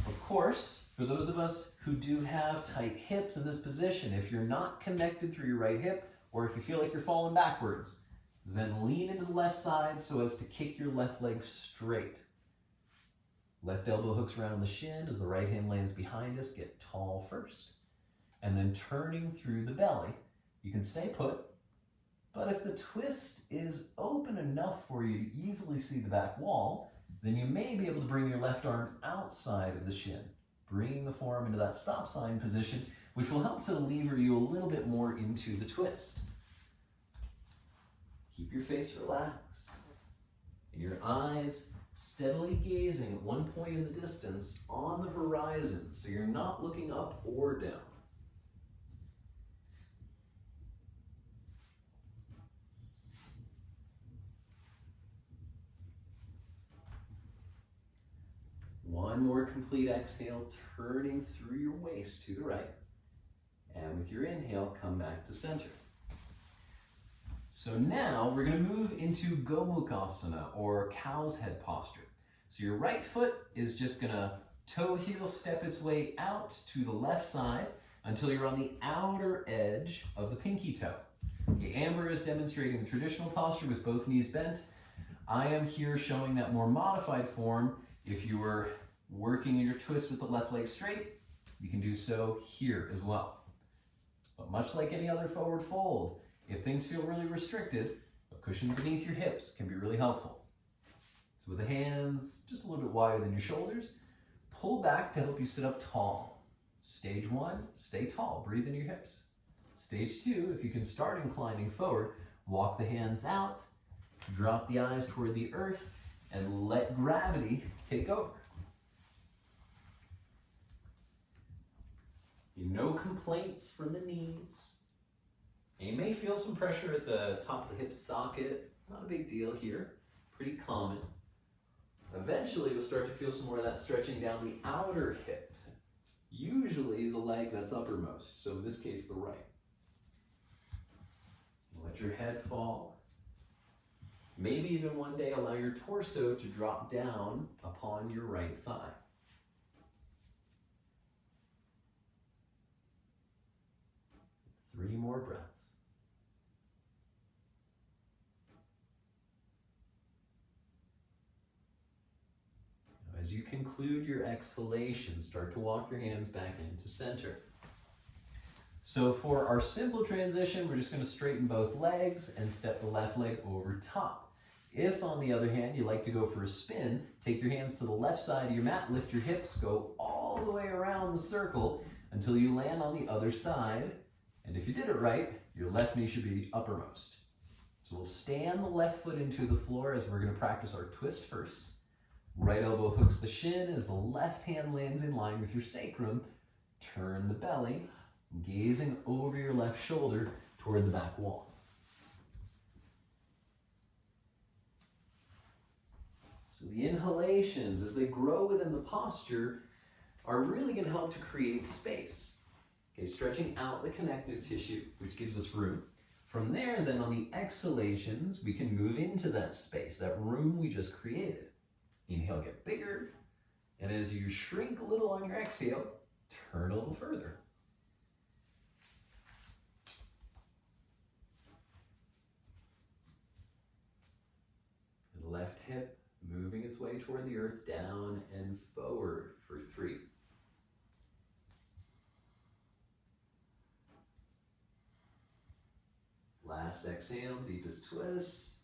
A: Of course, for those of us who do have tight hips in this position, if you're not connected through your right hip, or if you feel like you're falling backwards, then lean into the left side so as to kick your left leg straight. Left elbow hooks around the shin as the right hand lands behind us. Get tall first. And then turning through the belly. You can stay put, but if the twist is open enough for you to easily see the back wall, then you may be able to bring your left arm outside of the shin, bringing the forearm into that stop sign position, which will help to lever you a little bit more into the twist. Keep your face relaxed and your eyes steadily gazing at one point in the distance on the horizon, so you're not looking up or down. One more complete exhale, turning through your waist to the right. And with your inhale, come back to center. So now we're going to move into Gomukhasana, or cow's head posture. So your right foot is just going to toe heel step its way out to the left side until you're on the outer edge of the pinky toe. Okay, Amber is demonstrating the traditional posture with both knees bent. I am here showing that more modified form. If you were working in your twist with the left leg straight, you can do so here as well. But much like any other forward fold, if things feel really restricted, a cushion beneath your hips can be really helpful. So with the hands just a little bit wider than your shoulders, pull back to help you sit up tall. Stage one, stay tall, breathe in your hips. Stage two, if you can start inclining forward, walk the hands out, drop the eyes toward the earth, and let gravity take over. No complaints from the knees. And you may feel some pressure at the top of the hip socket. Not a big deal here, pretty common. Eventually you'll start to feel some more of that stretching down the outer hip. Usually the leg that's uppermost, so in this case the right. Let your head fall. Maybe even one day allow your torso to drop down upon your right thigh. Three more breaths. Now, as you conclude your exhalation, start to walk your hands back into center. So for our simple transition, we're just going to straighten both legs and step the left leg over top. If, on the other hand, you like to go for a spin, take your hands to the left side of your mat, lift your hips, go all the way around the circle until you land on the other side. And if you did it right, your left knee should be uppermost. So we'll stand the left foot into the floor as we're going to practice our twist first. Right elbow hooks the shin as the left hand lands in line with your sacrum. Turn the belly, gazing over your left shoulder toward the back wall. So the inhalations, as they grow within the posture, are really going to help to create space. Okay, stretching out the connective tissue, which gives us room. From there, then on the exhalations, we can move into that space, that room we just created. Inhale, get bigger. And as you shrink a little on your exhale, turn a little further. The left hip moving its way toward the earth, down and forward for 3. Last exhale, deepest twist,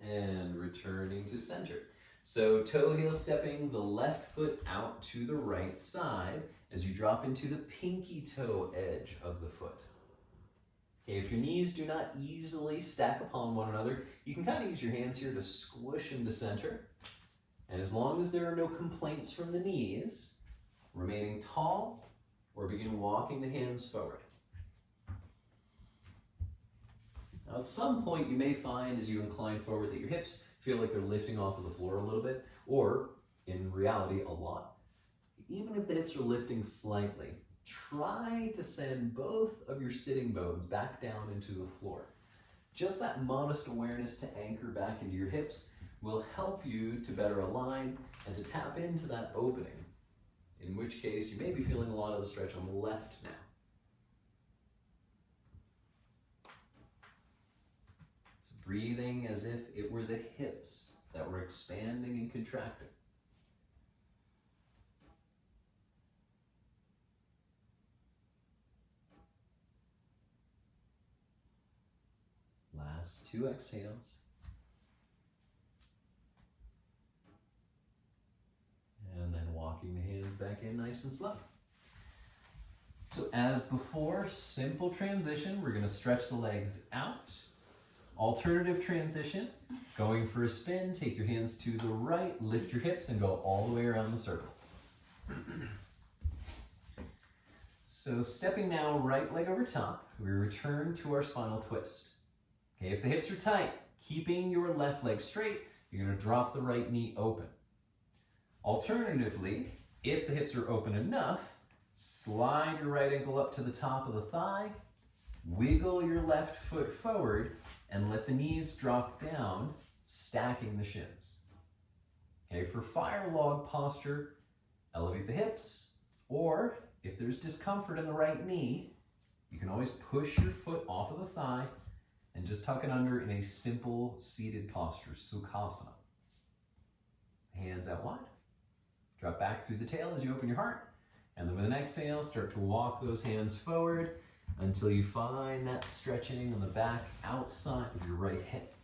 A: and returning to center. So toe heel stepping the left foot out to the right side as you drop into the pinky toe edge of the foot. Okay, if your knees do not easily stack upon one another, you can kind of use your hands here to squish them to center. And as long as there are no complaints from the knees, remaining tall or begin walking the hands forward. Now at some point you may find as you incline forward that your hips feel like they're lifting off of the floor a little bit, or in reality a lot. Even if the hips are lifting slightly, try to send both of your sitting bones back down into the floor. Just that modest awareness to anchor back into your hips will help you to better align and to tap into that opening, in which case you may be feeling a lot of the stretch on the left now. So breathing as if it were the hips that were expanding and contracting. Last 2 exhales. And then walking the hands back in nice and slow. So as before, simple transition. We're going to stretch the legs out. Alternative transition. Going for a spin, take your hands to the right, lift your hips, and go all the way around the circle. So stepping now right leg over top, we return to our spinal twist. Okay, if the hips are tight, keeping your left leg straight, you're going to drop the right knee open. Alternatively, if the hips are open enough, slide your right ankle up to the top of the thigh, wiggle your left foot forward, and let the knees drop down, stacking the shins. Okay, for fire log posture, elevate the hips, or if there's discomfort in the right knee, you can always push your foot off of the thigh and just tuck it under in a simple seated posture, Sukhasana. Hands out wide. Drop back through the tail as you open your heart. And then with an exhale, start to walk those hands forward until you find that stretching on the back outside of your right hip.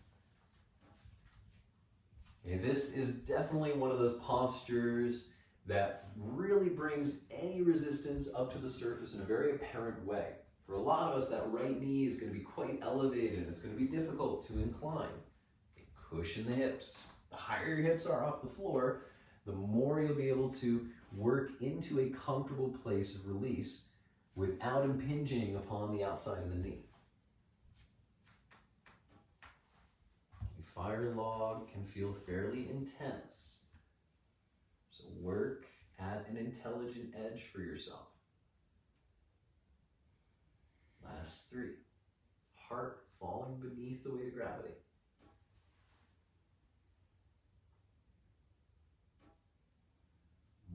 A: Okay, this is definitely one of those postures that really brings any resistance up to the surface in a very apparent way. For a lot of us, that right knee is going to be quite elevated. It's going to be difficult to incline. Cushion the hips. The higher your hips are off the floor, the more you'll be able to work into a comfortable place of release without impinging upon the outside of the knee. Fire log can feel fairly intense. So work at an intelligent edge for yourself. Last 3. Heart falling beneath the weight of gravity.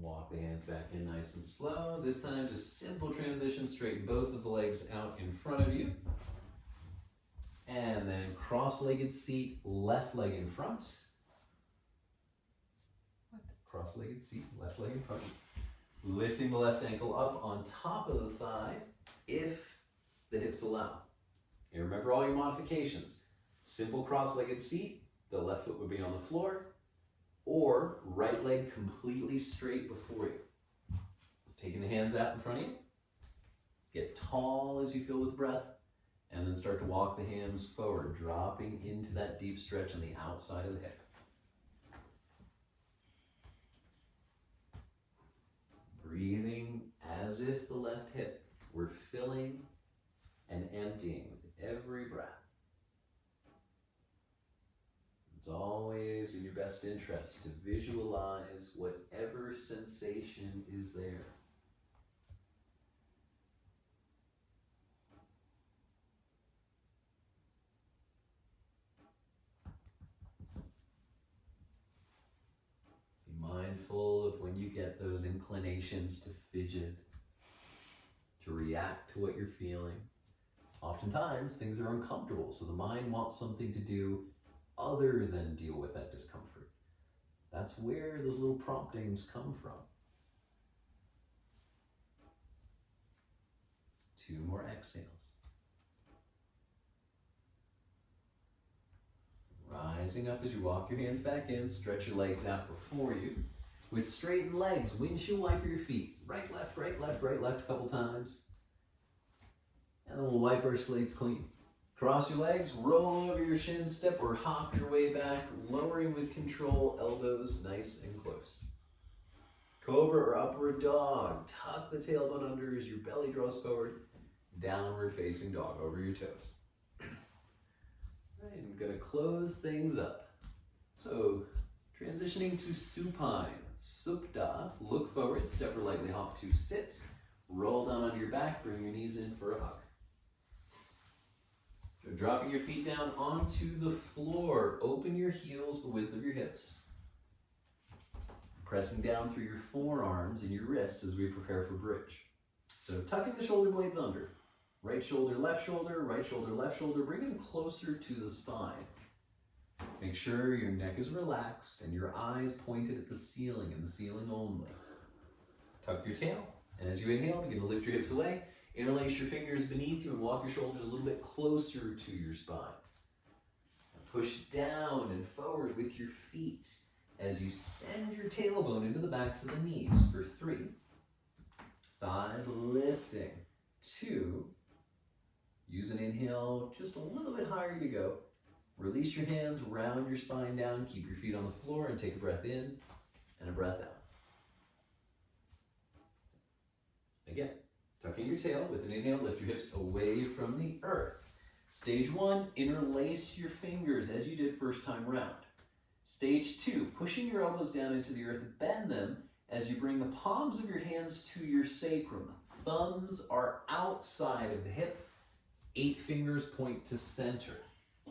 A: Walk the hands back in nice and slow. This time, just simple transition, straighten both of the legs out in front of you. And then cross-legged seat, left leg in front. Cross-legged seat, left leg in front. Lifting the left ankle up on top of the thigh, if the hips allow. And remember all your modifications. Simple cross-legged seat, the left foot would be on the floor, or right leg completely straight before you. Taking the hands out in front of you. Get tall as you fill with breath, and then start to walk the hands forward, dropping into that deep stretch on the outside of the hip. Breathing as if the left hip were filling and emptying with every breath. It's always in your best interest to visualize whatever sensation is there. Be mindful of when you get those inclinations to fidget, to react to what you're feeling. Oftentimes, things are uncomfortable, so the mind wants something to do other than deal with that discomfort. That's where those little promptings come from. 2 more exhales. Rising up as you walk your hands back in, stretch your legs out before you. With straightened legs, windshield wiper your feet. Right, left, right, left, right, left a couple times. And then we'll wipe our slates clean. Cross your legs, roll over your shin, step or hop your way back, lowering with control, elbows nice and close. Cobra or upward dog, tuck the tailbone under as your belly draws forward, downward facing dog over your toes. All right, I'm gonna close things up. So, transitioning to supine, supta, look forward, step or lightly hop to sit, roll down onto your back, bring your knees in for a hug. So dropping your feet down onto the floor, open your heels the width of your hips. Pressing down through your forearms and your wrists as we prepare for bridge. So tucking the shoulder blades under. Right shoulder, left shoulder, right shoulder, left shoulder. Bring them closer to the spine. Make sure your neck is relaxed and your eyes pointed at the ceiling and the ceiling only. Tuck your tail, and as you inhale, begin to lift your hips away. Interlace your fingers beneath you and walk your shoulders a little bit closer to your spine. Push down and forward with your feet as you send your tailbone into the backs of the knees for 3. Thighs lifting. 2. Use an inhale just a little bit higher you go. Release your hands, round your spine down, keep your feet on the floor and take a breath in and a breath out. Again, tucking your tail with an inhale, lift your hips away from the earth. Stage 1, interlace your fingers as you did first time round. Stage 2, pushing your elbows down into the earth, bend them as you bring the palms of your hands to your sacrum. Thumbs are outside of the hip, 8 fingers point to center.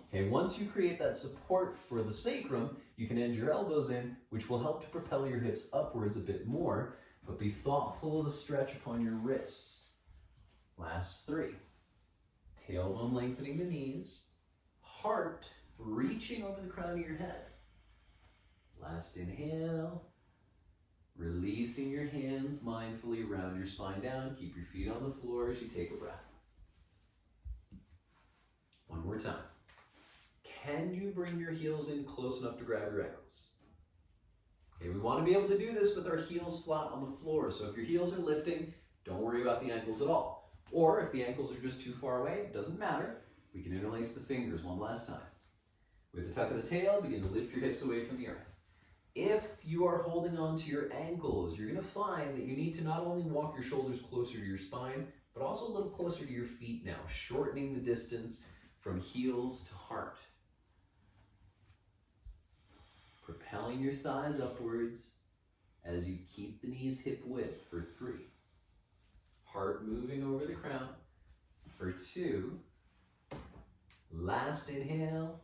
A: Okay, once you create that support for the sacrum, you can end your elbows in, which will help to propel your hips upwards a bit more, but be thoughtful of the stretch upon your wrists. Last 3. Tailbone lengthening the knees, heart reaching over the crown of your head. Last inhale, releasing your hands mindfully, round your spine down, keep your feet on the floor as you take a breath. One more time. Can you bring your heels in close enough to grab your ankles? Okay, we want to be able to do this with our heels flat on the floor, so if your heels are lifting, don't worry about the ankles at all. Or if the ankles are just too far away, it doesn't matter. We can interlace the fingers one last time. With the tuck of the tail, begin to lift your hips away from the earth. If you are holding on to your ankles, you're going to find that you need to not only walk your shoulders closer to your spine, but also a little closer to your feet now, shortening the distance from heels to heart. Propelling your thighs upwards as you keep the knees hip width for 3. Heart moving over the crown for 2. Last inhale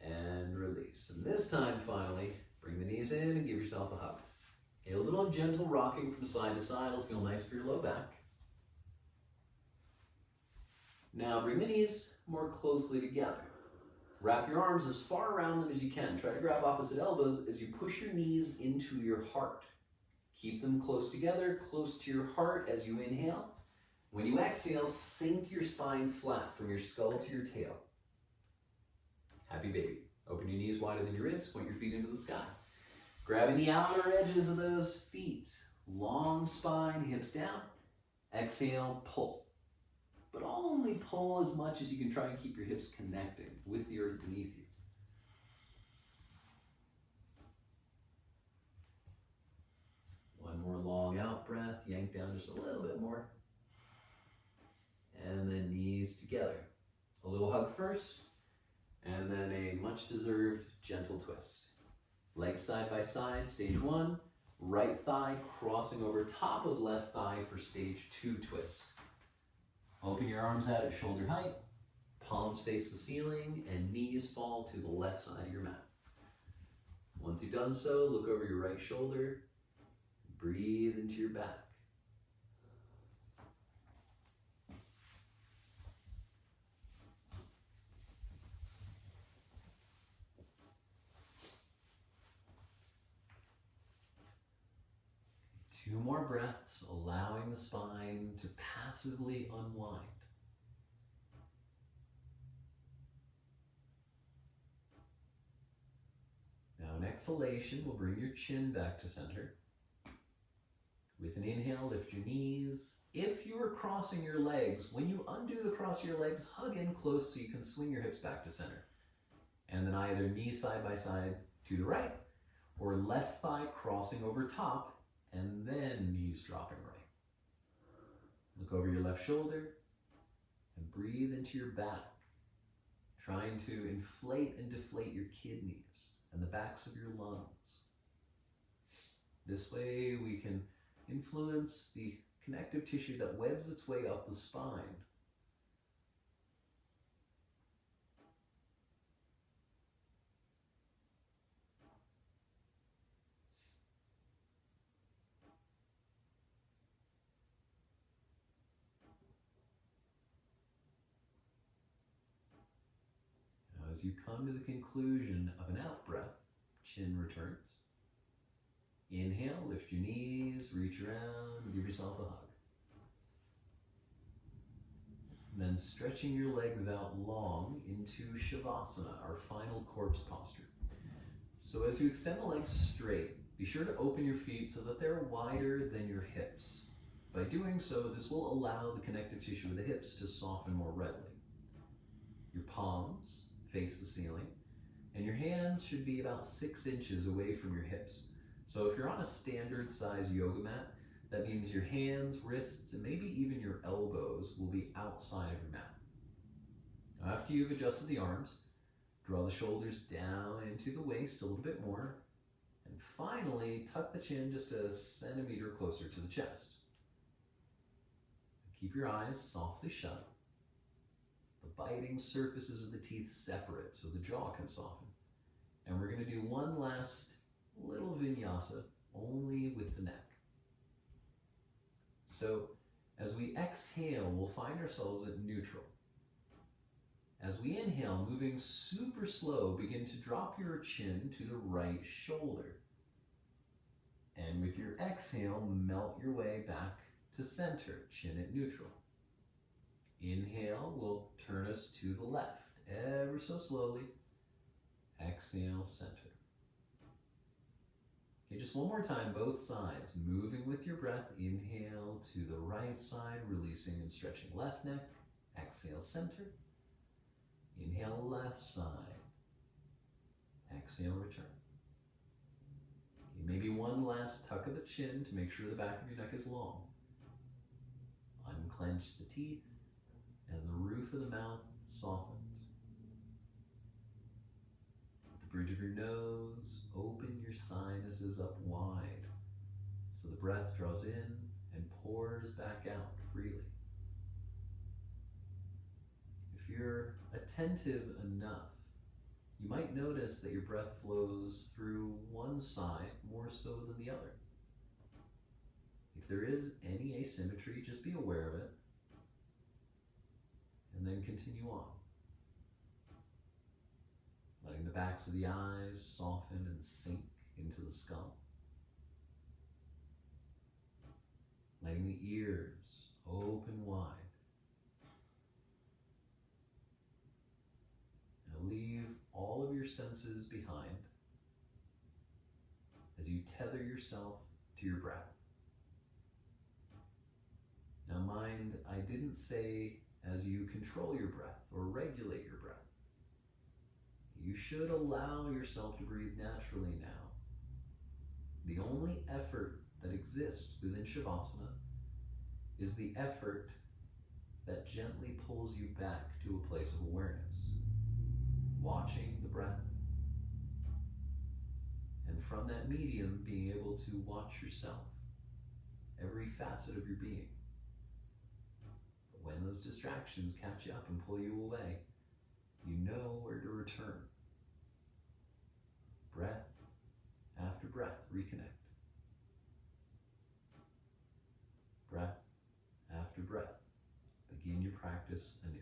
A: and release. And this time, finally, bring the knees in and give yourself a hug. Okay, a little gentle rocking from side to side will feel nice for your low back. Now bring the knees more closely together. Wrap your arms as far around them as you can. Try to grab opposite elbows as you push your knees into your heart. Keep them close together, close to your heart as you inhale. When you exhale, sink your spine flat from your skull to your tail. Happy baby. Open your knees wider than your ribs, point your feet into the sky. Grabbing the outer edges of those feet. Long spine, hips down. Exhale, pull. But only pull as much as you can, try and keep your hips connecting with the earth beneath you. One more long out breath, yank down just a little bit more. And then knees together. A little hug first, and then a much deserved gentle twist. Legs side by side, stage 1. Right thigh crossing over top of left thigh for stage 2 twist. Open your arms out at shoulder height, palms face the ceiling, and knees fall to the left side of your mat. Once you've done so, look over your right shoulder, breathe into your back. Two more breaths, allowing the spine to passively unwind. Now, an exhalation will bring your chin back to center. With an inhale, lift your knees. If you are crossing your legs, when you undo the cross of your legs, hug in close so you can swing your hips back to center. And then either knee side by side to the right, or left thigh crossing over top, and then knees dropping right. Look over your left shoulder and breathe into your back, trying to inflate and deflate your kidneys and the backs of your lungs. This way we can influence the connective tissue that webs its way up the spine. Now, as you come to the conclusion of an out breath, chin returns. Inhale, lift your knees, reach around, give yourself a hug. And then stretching your legs out long into Shavasana, our final corpse posture. So as you extend the legs straight, be sure to open your feet so that they're wider than your hips. By doing so, this will allow the connective tissue of the hips to soften more readily. Your palms face the ceiling, and your hands should be about 6 inches away from your hips. So if you're on a standard size yoga mat, that means your hands, wrists, and maybe even your elbows will be outside of your mat. Now, after you've adjusted the arms, draw the shoulders down into the waist a little bit more, and finally tuck the chin just a centimeter closer to the chest. Keep your eyes softly shut. The biting surfaces of the teeth separate so the jaw can soften. And we're going to do one last little vinyasa, only with the neck. So as we exhale, we'll find ourselves at neutral. As we inhale, moving super slow, begin to drop your chin to the right shoulder. And with your exhale, melt your way back to center, chin at neutral. Inhale will turn us to the left, ever so slowly. Exhale, center. Okay, just one more time, both sides. Moving with your breath, inhale to the right side, releasing and stretching left neck. Exhale, center. Inhale, left side. Exhale, return. Okay, maybe one last tuck of the chin to make sure the back of your neck is long. Unclench the teeth, and the roof of the mouth softens. With the bridge of your nose, open your sinuses up wide so the breath draws in and pours back out freely. If you're attentive enough, you might notice that your breath flows through one side more so than the other. If there is any asymmetry, just be aware of it, and then continue on. Letting the backs of the eyes soften and sink into the skull. Letting the ears open wide. Now leave all of your senses behind as you tether yourself to your breath. Now mind, I didn't say as you control your breath or regulate your breath. You should allow yourself to breathe naturally now. The only effort that exists within Shavasana is the effort that gently pulls you back to a place of awareness, watching the breath, and from that medium being able to watch yourself, every facet of your being. But when those distractions catch you up and pull you away, you know where to return. Breath after breath, reconnect. Breath after breath, begin your practice anew.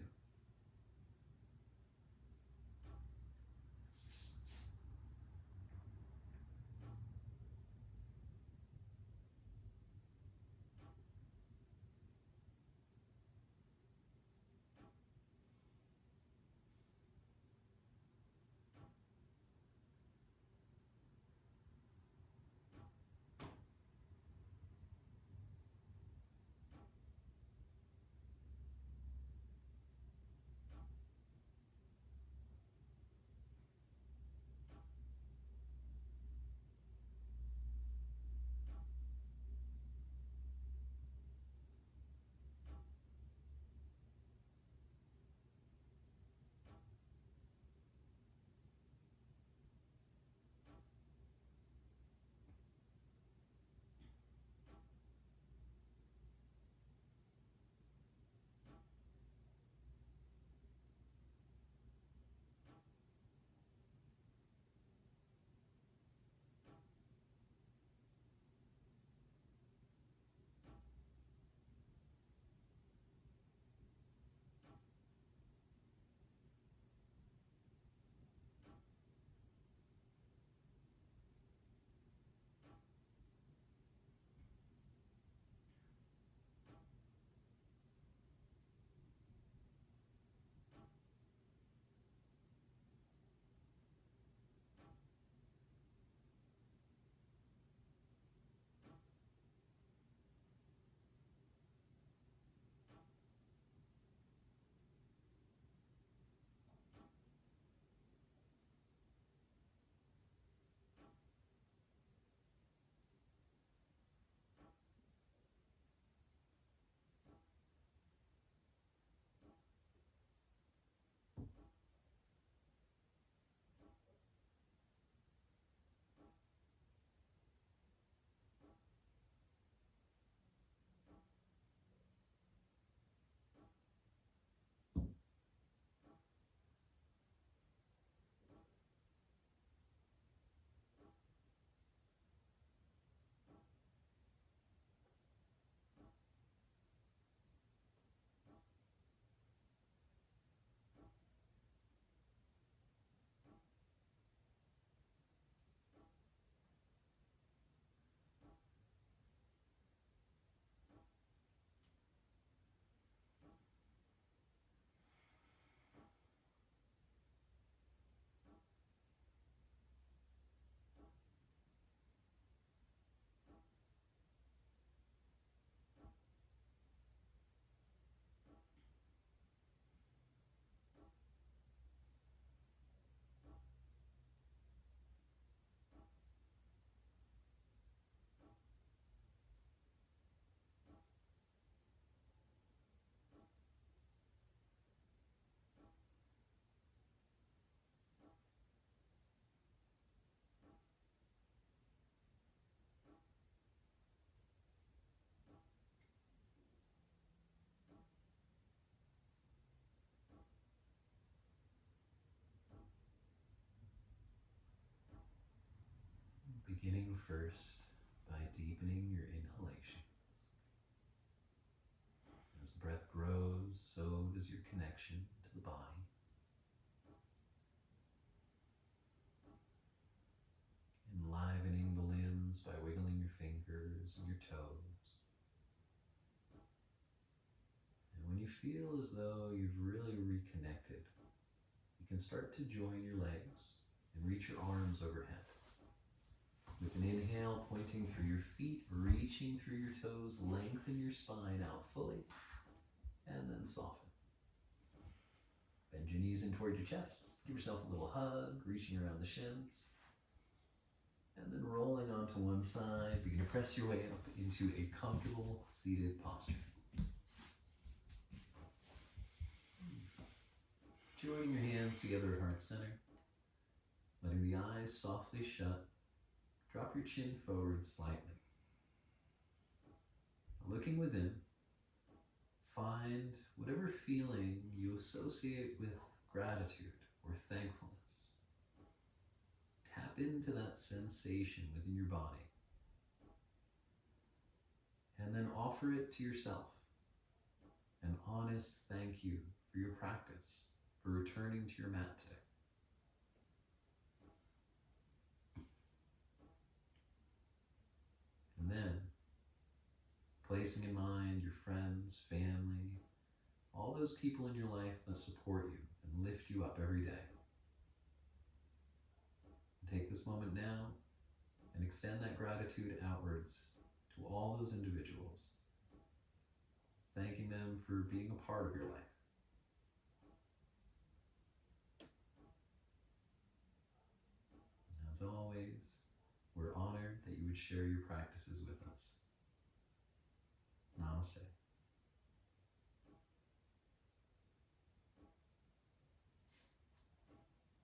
A: Beginning first by deepening your inhalations. As the breath grows, so does your connection to the body. Enlivening the limbs by wiggling your fingers and your toes. And when you feel as though you've really reconnected, you can start to join your legs and reach your arms overhead. With an inhale, pointing through your feet, reaching through your toes, lengthen your spine out fully, and then soften. Bend your knees in toward your chest. Give yourself a little hug, reaching around the shins. And then rolling onto one side, begin to press your way up into a comfortable seated posture. Joining your hands together at heart center, letting the eyes softly shut, drop your chin forward slightly. Looking within, find whatever feeling you associate with gratitude or thankfulness. Tap into that sensation within your body. And then offer it to yourself. An honest thank you for your practice, for returning to your mat today. And then, placing in mind your friends, family, all those people in your life that support you and lift you up every day. Take this moment now and extend that gratitude outwards to all those individuals, thanking them for being a part of your life. As always, we're honored that you would share your practices with us.